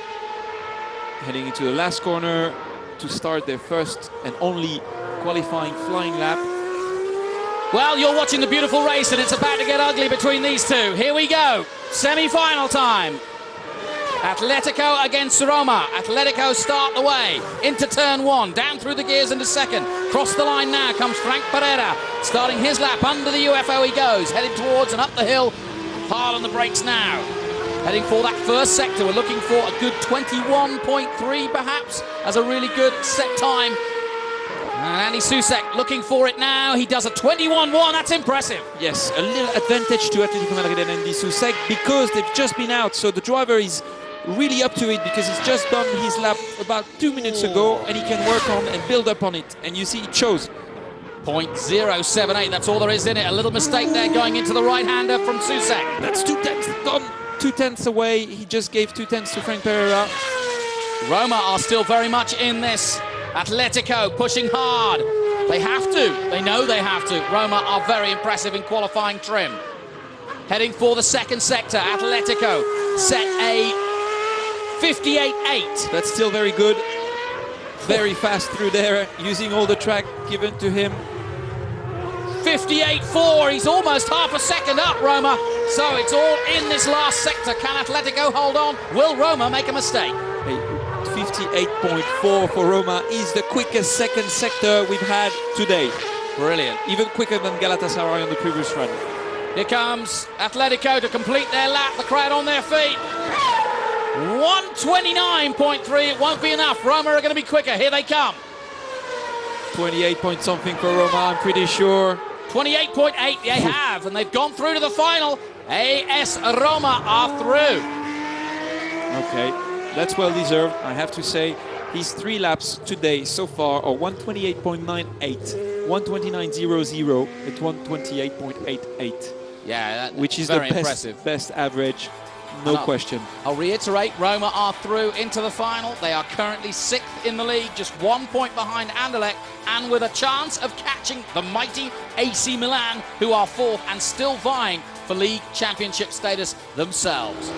heading into the last corner to start their first and only qualifying flying lap. Well, you're watching the beautiful race and it's about to get ugly between these two. Here we go, semi-final time. Atletico against Roma. Atletico start the way into turn one, down through the gears into second. Cross the line now comes Frank Pereira, starting his lap under the UFO he goes, heading towards and up the hill, hard on the brakes now. Heading for that first sector, we're looking for a good 21.3 perhaps as a really good set time. And Andy Susek looking for it now. He does a 21.1, that's impressive. Yes, a little advantage to Atletico Madrid and Andy Susek because they've just been out, so the driver is really up to it because he's just done his lap about 2 minutes ago and he can work on and build up on it. And you see it shows. 0.078, that's all there is in it. A little mistake there going into the right-hander from Susek. That's 2/10 gone. 2/10 away. He just gave 2/10 to Frank Pereira. Roma are still very much in this. Atletico pushing hard. They have to. They know they have to. Roma are very impressive in qualifying trim. Heading for the second sector. Atletico set a 58.8. That's still very good. Very fast through there, using all the track given to him. 58.4. He's almost half a second up, Roma. So it's all in this last sector. Can Atletico hold on? Will Roma make a mistake? 58.4 for Roma is the quickest second sector we've had today. Brilliant. Even quicker than Galatasaray on the previous run. Here comes Atletico to complete their lap. The crowd on their feet. 129.3. It won't be enough. Roma are going to be quicker. Here they come. 28 point something for Roma, I'm pretty sure. 28.8 they have, and they've gone through to the final. AS Roma are through. Okay, that's well deserved, I have to say. His 3 laps today so far are 128.98, 129.00, at 128.88. Yeah, which is very the impressive. best average, no question. I'll reiterate, Roma are through into the final. They are currently 6th in the league, just 1 point behind Anderlecht, and with a chance of catching the mighty AC Milan, who are 4th and still vying for league championship status themselves.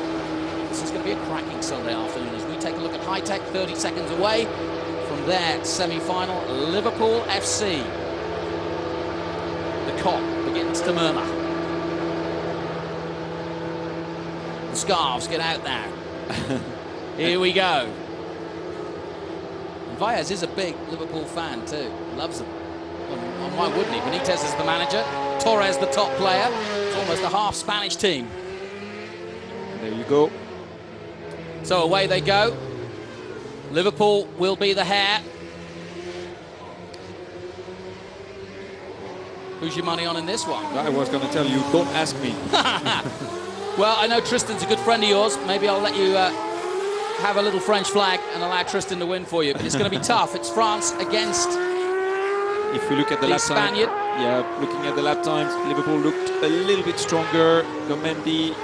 This is going to be a cracking Sunday afternoon as we take a look at High Tech, 30 seconds away from their semi-final. Liverpool FC. The cock begins to murmur. The scarves get out now. Here we go. And Valles is a big Liverpool fan too. Loves them. Well, why wouldn't he? Benitez is the manager. Torres the top player. It's almost a half Spanish team. There you go. So away they go. Liverpool will be the hare. Who's your money on in this one? I was going to tell you, don't ask me. Well, I know Tristan's a good friend of yours. Maybe I'll let you have a little French flag and allow Tristan to win for you. But it's going to be tough. It's France against If we look at the lap time, Spaniard. yeah, looking at the lap times, Liverpool looked a little bit stronger. Gomendi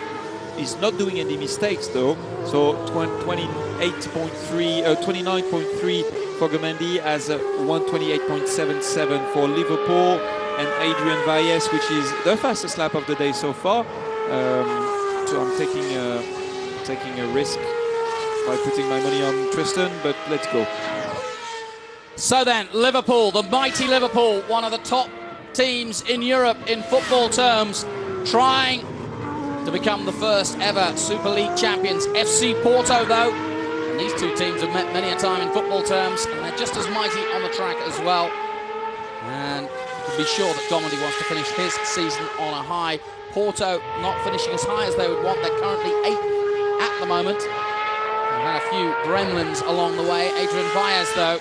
is not doing any mistakes though. So 29.3 for Gomendi as 128.77 for Liverpool, and Adrian Valles, which is the fastest lap of the day so far. So I'm taking a risk by putting my money on Tristan, but let's go. So then, Liverpool, the mighty Liverpool, one of the top teams in Europe in football terms, trying to become the first ever Super League champions. FC Porto, though, and these two teams have met many a time in football terms, and they're just as mighty on the track as well. And you can be sure that Gomendi wants to finish his season on a high. Porto not finishing as high as they would want. They're currently 8th at the moment. They've had a few gremlins along the way. Adrian Vaez, though,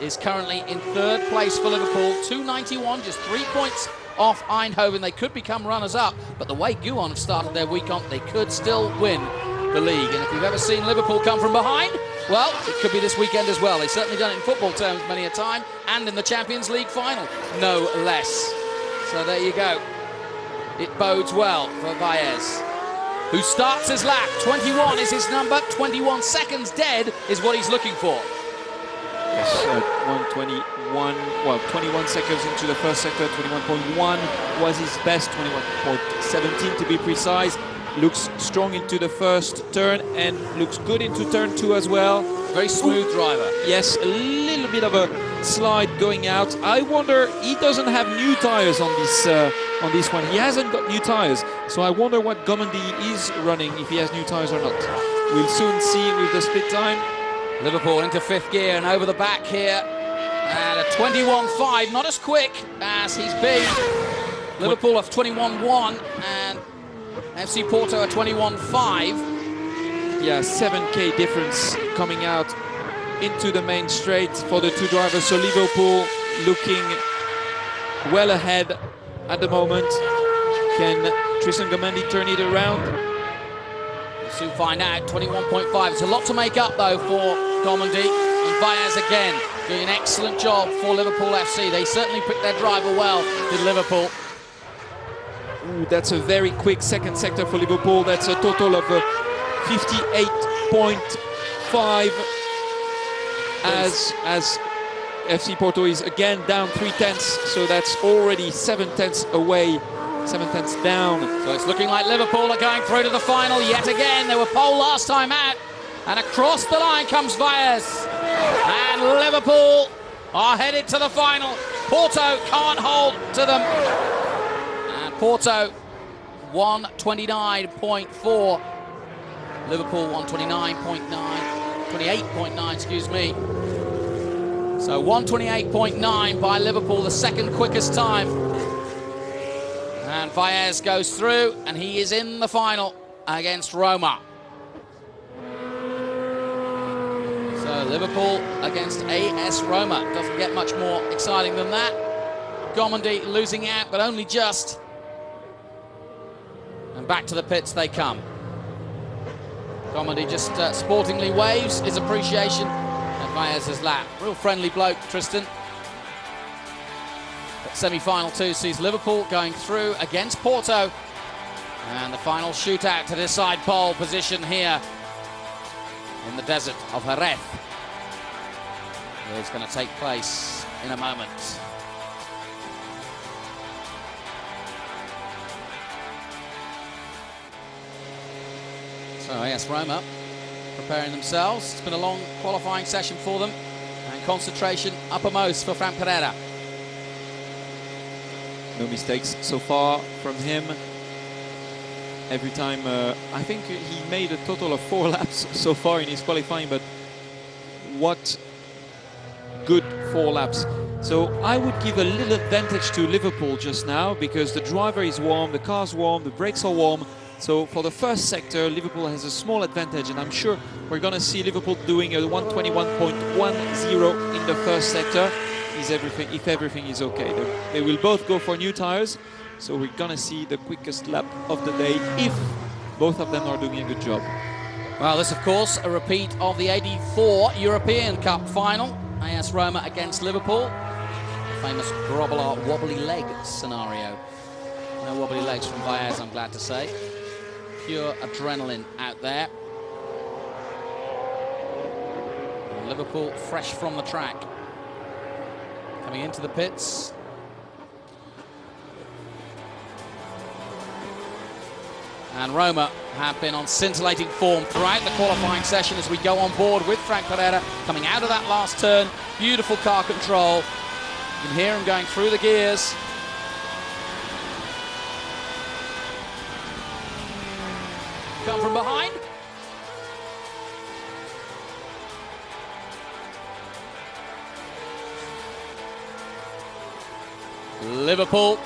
is currently in 3rd place for Liverpool, 291, just 3 points off Eindhoven. They could become runners-up, but the way Guon have started their week on, they could still win the league. And if we've ever seen Liverpool come from behind, well, it could be this weekend as well. They've certainly done it in football terms many a time, and in the Champions League final, no less. So there you go. It bodes well for Vaez, who starts his lap. 21 is his number. 21 seconds dead is what he's looking for. Yes, 121, well, 21 seconds into the first sector, 21.1 was his best, 21.17 to be precise. Looks strong into the first turn and looks good into turn 2 as well. Very smooth driver. Yes, a little bit of a slide going out. I wonder, he doesn't have new tires on this one. He hasn't got new tires, so I wonder what Gomendi is running, if he has new tires or not. We'll soon see with the split time. Liverpool into 5th gear and over the back here. And a 21.5, not as quick as he's been. Liverpool have 21.1 and FC Porto are 21.5. Yeah, 7k difference coming out into the main straight for the two drivers. So Liverpool looking well ahead at the moment. Can Tristan Gomendi turn it around? We'll soon find out. 21.5. It's a lot to make up, though, for Gomendi. And Vaez again doing an excellent job for Liverpool FC. They certainly picked their driver well, did Liverpool. Ooh, that's a very quick second sector for Liverpool. That's a total of 58.5 as FC Porto is again down 3/10, so that's already 7/10 away, 7/10 down. So it's looking like Liverpool are going through to the final yet again. They were pole last time out, and across the line comes Vaez. And Liverpool are headed to the final. Porto can't hold to them. Porto 129.4, Liverpool 129.9, 28.9, excuse me. So 128.9 by Liverpool, the second quickest time. And Vaez goes through, and he is in the final against Roma. So Liverpool against AS Roma. Doesn't get much more exciting than that. Gomendi losing out, but only just. And back to the pits they come. Gomendi just sportingly waves his appreciation at Vaez's lap. Real friendly bloke, Tristan. But semi-final 2 sees Liverpool going through against Porto. And the final shootout to decide pole position here in the desert of Jerez is going to take place in a moment. So AS Roma preparing themselves. It's been a long qualifying session for them, and concentration uppermost for Frank Pereira. No mistakes so far from him. Every time, I think he made a total of 4 laps so far in his qualifying, but what good 4 laps. So I would give a little advantage to Liverpool just now, because the driver is warm, the car's warm, the brakes are warm. So for the first sector, Liverpool has a small advantage, and I'm sure we're going to see Liverpool doing a 121.10 in the first sector. If everything is okay. They will both go for new tires, so we're going to see the quickest lap of the day if both of them are doing a good job. Well, this, of course, a repeat of the '84 European Cup final. AS Roma against Liverpool. The famous Grobbelaar wobbly leg scenario. No wobbly legs from Vaez, I'm glad to say. Pure adrenaline out there. And Liverpool fresh from the track. Coming into the pits. And Roma have been on scintillating form throughout the qualifying session as we go on board with Frank Pereira coming out of that last turn. Beautiful car control. You can hear him going through the gears. Come from behind. Liverpool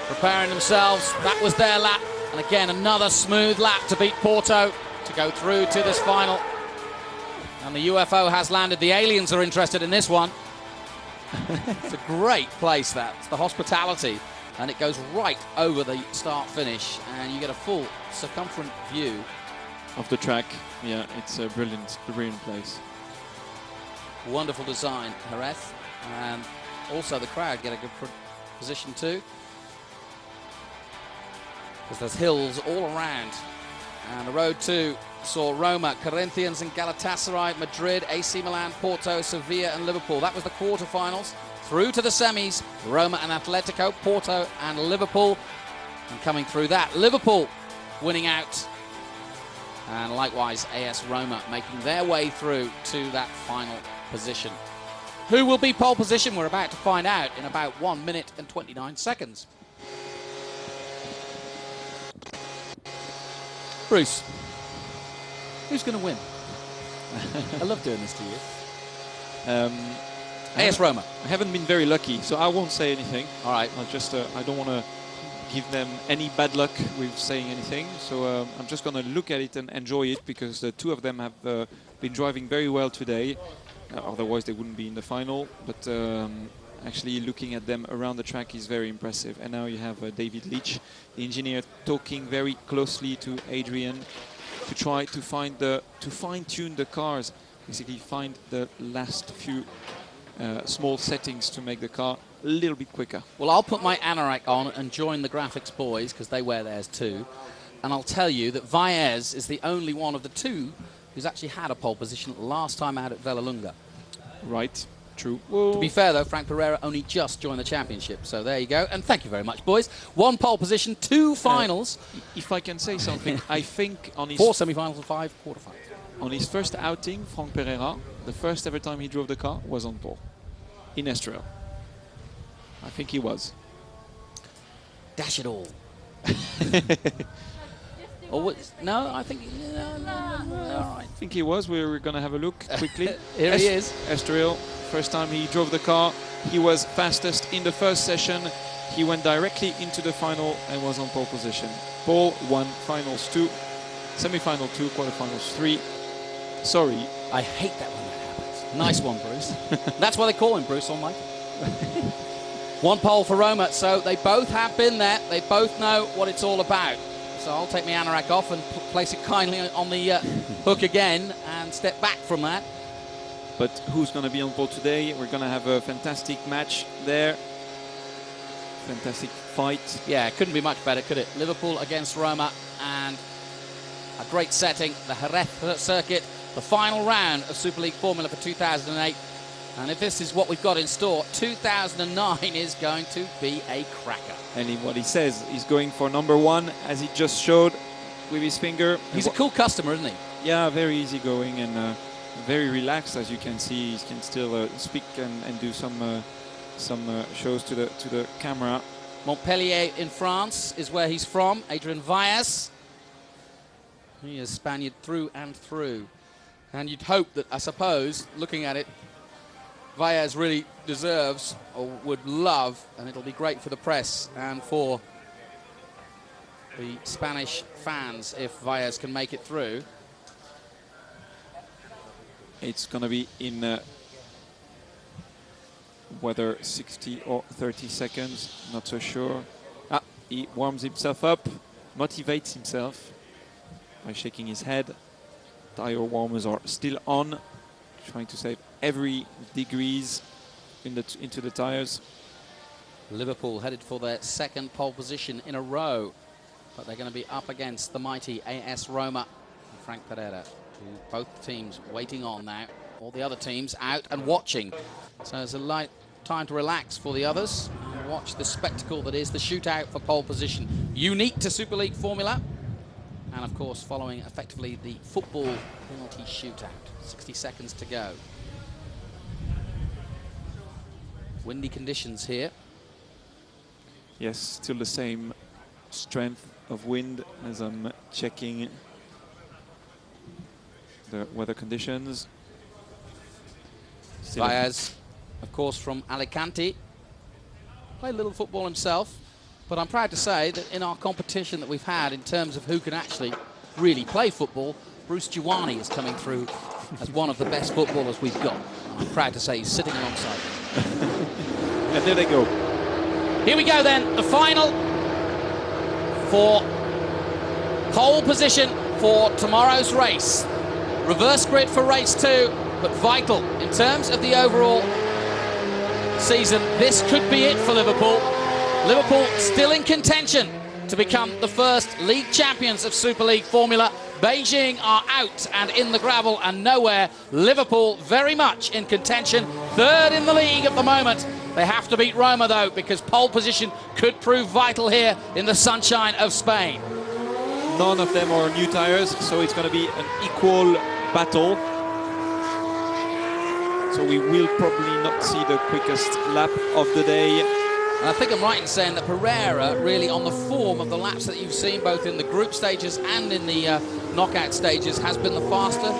preparing themselves. That was their lap. And again, another smooth lap to beat Porto to go through to this final. And the UFO has landed. The aliens are interested in this one. It's a great place, that. It's the hospitality. And it goes right over the start-finish. And you get a full circumferent view of the track. Yeah, it's a brilliant place. Wonderful design, Jerez. And also the crowd get a good position too, because there's hills all around. And the road 2 saw Roma, Corinthians and Galatasaray, Madrid, AC Milan, Porto, Sevilla and Liverpool. That was the quarterfinals. Through to the semis, Roma and Atletico, Porto and Liverpool. And coming through that, Liverpool winning out. And likewise, AS Roma making their way through to that final position. Who will be pole position? We're about to find out in about 1 minute and 29 seconds. Bruce, who's going to win? I love doing this to you. AS Roma. I haven't been very lucky, so I won't say anything. All right. I'll just, I don't want to give them any bad luck with saying anything. So I'm just going to look at it and enjoy it, because the two of them have been driving very well today. Otherwise they wouldn't be in the final, but actually looking at them around the track is very impressive. And now you have David Leach, the engineer, talking very closely to Adrian to try to find to fine-tune the cars, basically find the last few small settings to make the car a little bit quicker. Well, I'll put my anorak on and join the graphics boys, because they wear theirs too. And I'll tell you that Vaez is the only one of the two who's actually had a pole position last time out at Vallelunga. Right, true. To be fair, though, Frank Pereira only just joined the championship, so there you go. And thank you very much, boys. 1 pole position, 2 finals. If I can say something, I think on his 4 semi-finals and 5 quarterfinals. On his first outing, Frank Pereira, the first ever time he drove the car was on pole in Estoril. I think he was. Dash it all. Or what? No, I think. No, all right. I think he was. We're going to have a look quickly. Here he is. Estoril, first time he drove the car. He was fastest in the first session. He went directly into the final and was on pole position. Pole 1, finals 2, semi-final 2, quarterfinals 3. Sorry. I hate that when that happens. Nice one, Bruce. That's why they call him Bruce Almighty. 1 pole for Roma, so they both have been there. They both know what it's all about. So I'll take my anorak off and place it kindly on the hook again and step back from that. But who's going to be on pole today? We're going to have a fantastic match there. Fantastic fight. Yeah, it couldn't be much better, could it? Liverpool against Roma, and a great setting, the Jerez circuit, the final round of Super League Formula for 2008. And if this is what we've got in store, 2009 is going to be a cracker. And what he says, he's going for number 1, as he just showed with his finger. He's a cool customer, isn't he? Yeah, very easygoing and very relaxed, as you can see. He can still speak and do some shows to the camera. Montpellier in France is where he's from. Adrian Vaez. He is Spaniard through and through. And you'd hope that, I suppose, looking at it, Vaez really deserves or would love, and it'll be great for the press and for the Spanish fans if Vaez can make it through. It's going to be in whether 60 or 30 seconds, not so sure. He warms himself up, motivates himself by shaking his head. Tire warmers are still on, trying to save every degrees into the tires. Liverpool headed for their 2nd pole position in a row, but they're going to be up against the mighty AS Roma and Frank Pereira, who both teams waiting on now. All the other teams out and watching. So there's a light time to relax for the others. watch the spectacle that is the shootout for pole position. Unique to Super League formula. And of course, following effectively the football penalty shootout. 60 seconds to go. Windy conditions here. Yes, still the same strength of wind as I'm checking the weather conditions. Baez, of course, from Alicante. Played a little football himself, but I'm proud to say that in our competition that we've had in terms of who can actually really play football, Bruce Giuani is coming through as one of the best footballers we've got. And I'm proud to say he's sitting alongside me. And there they go. Here we go then, the final for pole position for tomorrow's race. Reverse grid for race 2, but vital in terms of the overall season. This could be it for Liverpool. Liverpool still in contention to become the first league champions of Super League Formula. Beijing are out and in the gravel and nowhere. Liverpool very much in contention, third in the league at the moment. They have to beat Roma though, because pole position could prove vital here in the sunshine of Spain. None of them are new tires, so it's going to be an equal battle. So we will probably not see the quickest lap of the day. And I think I'm right in saying that Pereira, really on the form of the laps that you've seen both in the group stages and in the knockout stages, has been the faster.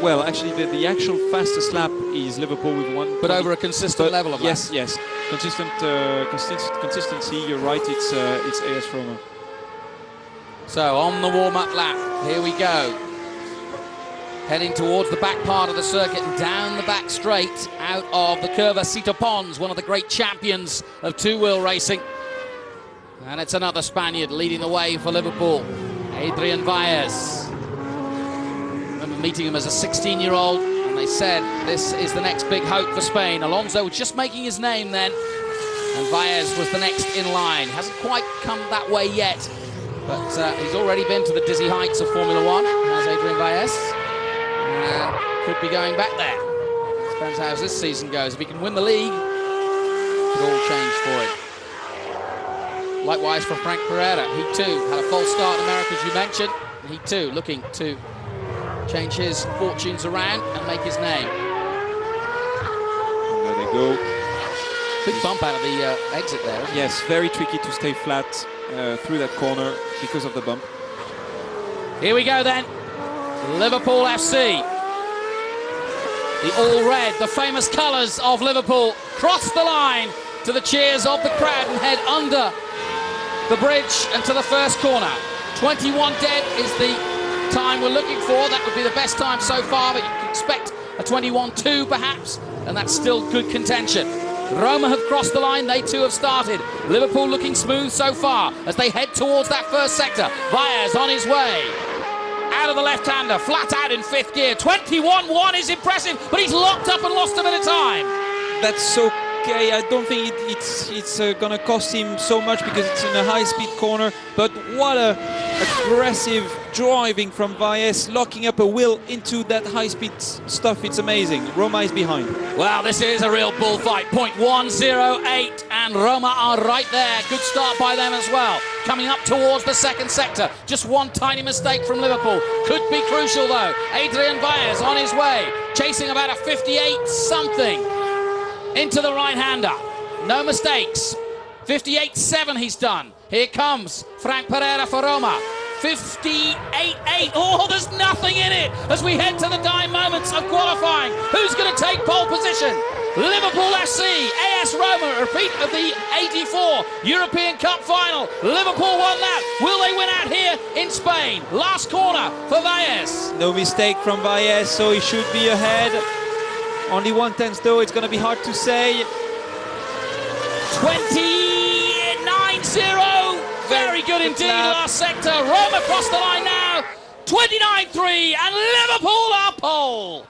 Well, actually, the actual fastest lap is Liverpool with 1. But over a consistent level of yes, lap. yes, consistency. You're right. It's AS Roma. So on the warm-up lap, here we go. Heading towards the back part of the circuit and down the back straight out of the Curva Cito Pons, one of the great champions of two-wheel racing. And it's another Spaniard leading the way for Liverpool, Adrian Baez. I remember meeting him as a 16-year-old, and they said this is the next big hope for Spain. Alonso was just making his name then, and Baez was the next in line. Hasn't quite come that way yet, but he's already been to the dizzy heights of Formula One, as Adrian Baez. Could be going back there. Depends how this season goes. If he can win the league, it could all change for him. Likewise for Frank Pereira. He too had a false start in America, as you mentioned. He too looking to change his fortunes around and make his name. And there they go. Big bump out of the exit there. Yes, very tricky to stay flat through that corner because of the bump. Here we go then. Liverpool FC. The all-red, the famous colours of Liverpool, cross the line to the cheers of the crowd and head under the bridge and to the first corner. 21 dead is the time we're looking for. That would be the best time so far, but you can expect a 21-2 perhaps, and that's still good contention. Roma have crossed the line, they too have started. Liverpool looking smooth so far as they head towards that first sector. Baez on his way. Out of the left-hander, flat out in fifth gear. 21-1 is impressive, but he's locked up and lost a bit of time. That's okay. I don't think it's going to cost him so much because it's in a high-speed corner. But what a aggressive driving from Baez, locking up a wheel into that high-speed stuff. It's amazing. Roma is behind. Well, this is a real bullfight. 0.108, and Roma are right there. Good start by them as well. Coming up towards the second sector. Just one tiny mistake from Liverpool. Could be crucial, though. Adrian Baez on his way, chasing about a 58-something into the right-hander. No mistakes. 58.7 he's done. Here comes Frank Pereira for Roma. 58.8. Oh, there's nothing in it as we head to the dying moments of qualifying. Who's going to take pole position? Liverpool FC, AS Roma, a repeat of the 84 European Cup final. Liverpool won that. Will they win out here in Spain? Last corner for Baez. No mistake from Baez, so he should be ahead. Only 1/10 though, it's going to be hard to say. 29.0. Very good indeed, last sector. Roma across the line now. 29.3, and Liverpool are pole.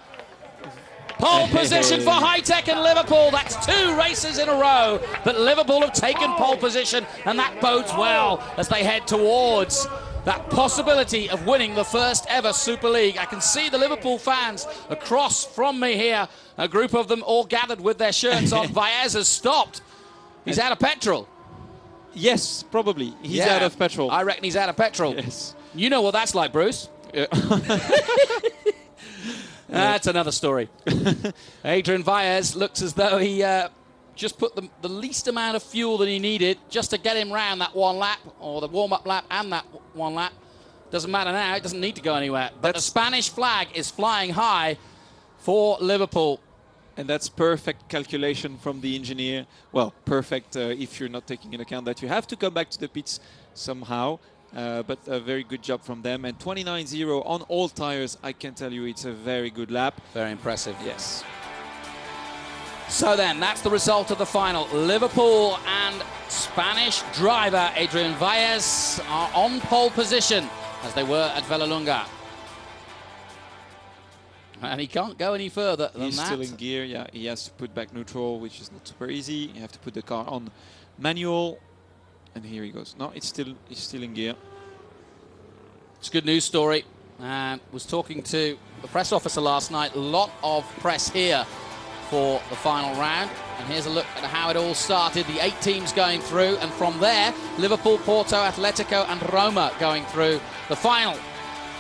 Pole position for High-Tech and Liverpool. That's 2 races in a row that Liverpool have taken pole position, and that bodes well as they head towards that possibility of winning the first ever Super League. I can see the Liverpool fans across from me here. A group of them all gathered with their shirts on. Baez has stopped He's out of petrol. Yes, probably. He's out of petrol. I reckon he's out of petrol. Yes. You know what that's like, Bruce. Yeah. That's another story. Adrian Vaez looks as though he just put the least amount of fuel that he needed just to get him round that one lap, or the warm-up lap and that one lap. Doesn't matter now. It doesn't need to go anywhere. But the Spanish flag is flying high for Liverpool. And that's perfect calculation from the engineer. Well, perfect if you're not taking into account that you have to come back to the pits somehow. But a very good job from them. And 29.0 on all tires, I can tell you it's a very good lap. Very impressive. Yes. So then, that's the result of the final. Liverpool and Spanish driver Adrian Vaez are on pole position, as they were at Vallelunga. And he can't go any further than He's that. still in gear, yeah. He has to put back neutral, which is not super easy. You have to put the car on manual. And here he goes. No, he's still in gear. It's a good news story. Was talking to the press officer last night. A lot of press here for the final round. And here's a look at how it all started. The 8 teams going through. And from there, Liverpool, Porto, Atletico and Roma going through the final.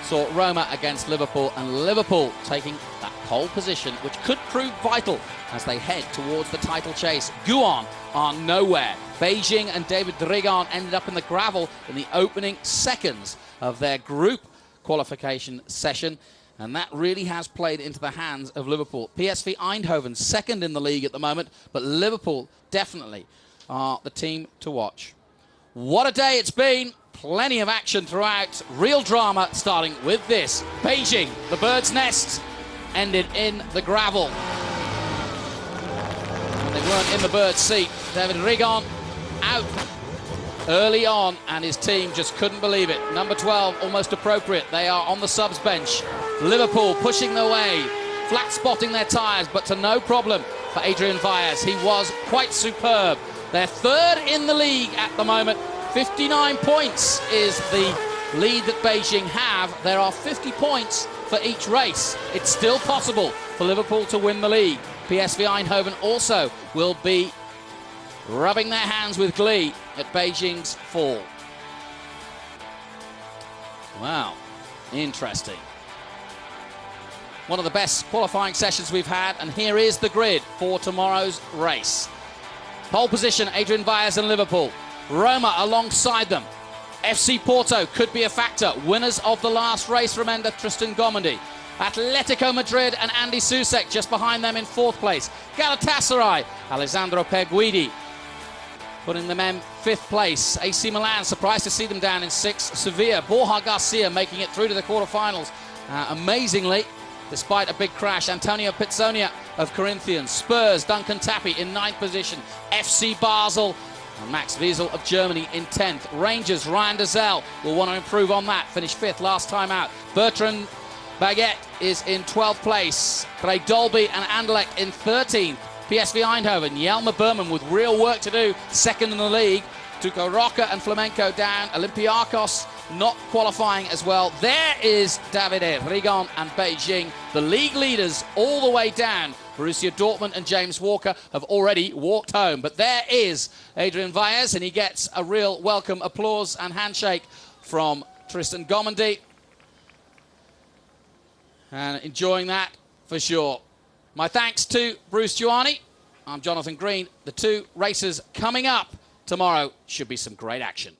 Saw Roma against Liverpool, and Liverpool taking that pole position, which could prove vital as they head towards the title chase. Guan are nowhere. Beijing and David Drigan ended up in the gravel in the opening seconds of their group qualification session, and that really has played into the hands of Liverpool. PSV Eindhoven second in the league at the moment, but Liverpool definitely are the team to watch. What a day it's been. Plenty of action throughout. Real drama starting with this. Beijing, the bird's nest, ended in the gravel. And they weren't in the bird's seat. David Rigon out early on, and his team just couldn't believe it. Number 12, almost appropriate. They are on the subs bench. Liverpool pushing their way, flat spotting their tyres, but to no problem for Adrian Vaez. He was quite superb. They're third in the league at the moment. 59 points is the lead that Beijing have. There are 50 points for each race. It's still possible for Liverpool to win the league. PSV Eindhoven also will be rubbing their hands with glee at Beijing's fall. Wow, interesting. One of the best qualifying sessions we've had, and here is the grid for tomorrow's race. Pole position, Adrian Vaez and Liverpool. Roma alongside them. FC Porto could be a factor. Winners of the last race, remember, Tristan Gomendi. Atletico Madrid and Andy Susek just behind them in 4th place. Galatasaray, Alessandro Peguidi putting them in 5th place. AC Milan, surprised to see them down in 6th. Sevilla, Borja Garcia making it through to the quarterfinals. Amazingly, despite a big crash. Antonio Pizzonia of Corinthians. Spurs, Duncan Tappy in 9th position. FC Basel and Max Wiesel of Germany in 10th. Rangers, Ryan Dazelle will want to improve on that. Finished 5th last time out. Bertrand Baguette is in 12th place. Craig Dolby and Anderlecht in 13th. PSV Eindhoven, Jelmer Berman with real work to do. 2nd in the league. Tuco Roca and Flamenco down. Olympiacos not qualifying as well. There is Davide Rigon and Beijing. The league leaders all the way down. Borussia Dortmund and James Walker have already walked home. But there is Adrian Vaez, and he gets a real welcome applause and handshake from Tristan Gomendi. And enjoying that for sure. My thanks to Bruce Giuani. I'm Jonathan Green. The 2 races coming up tomorrow should be some great action.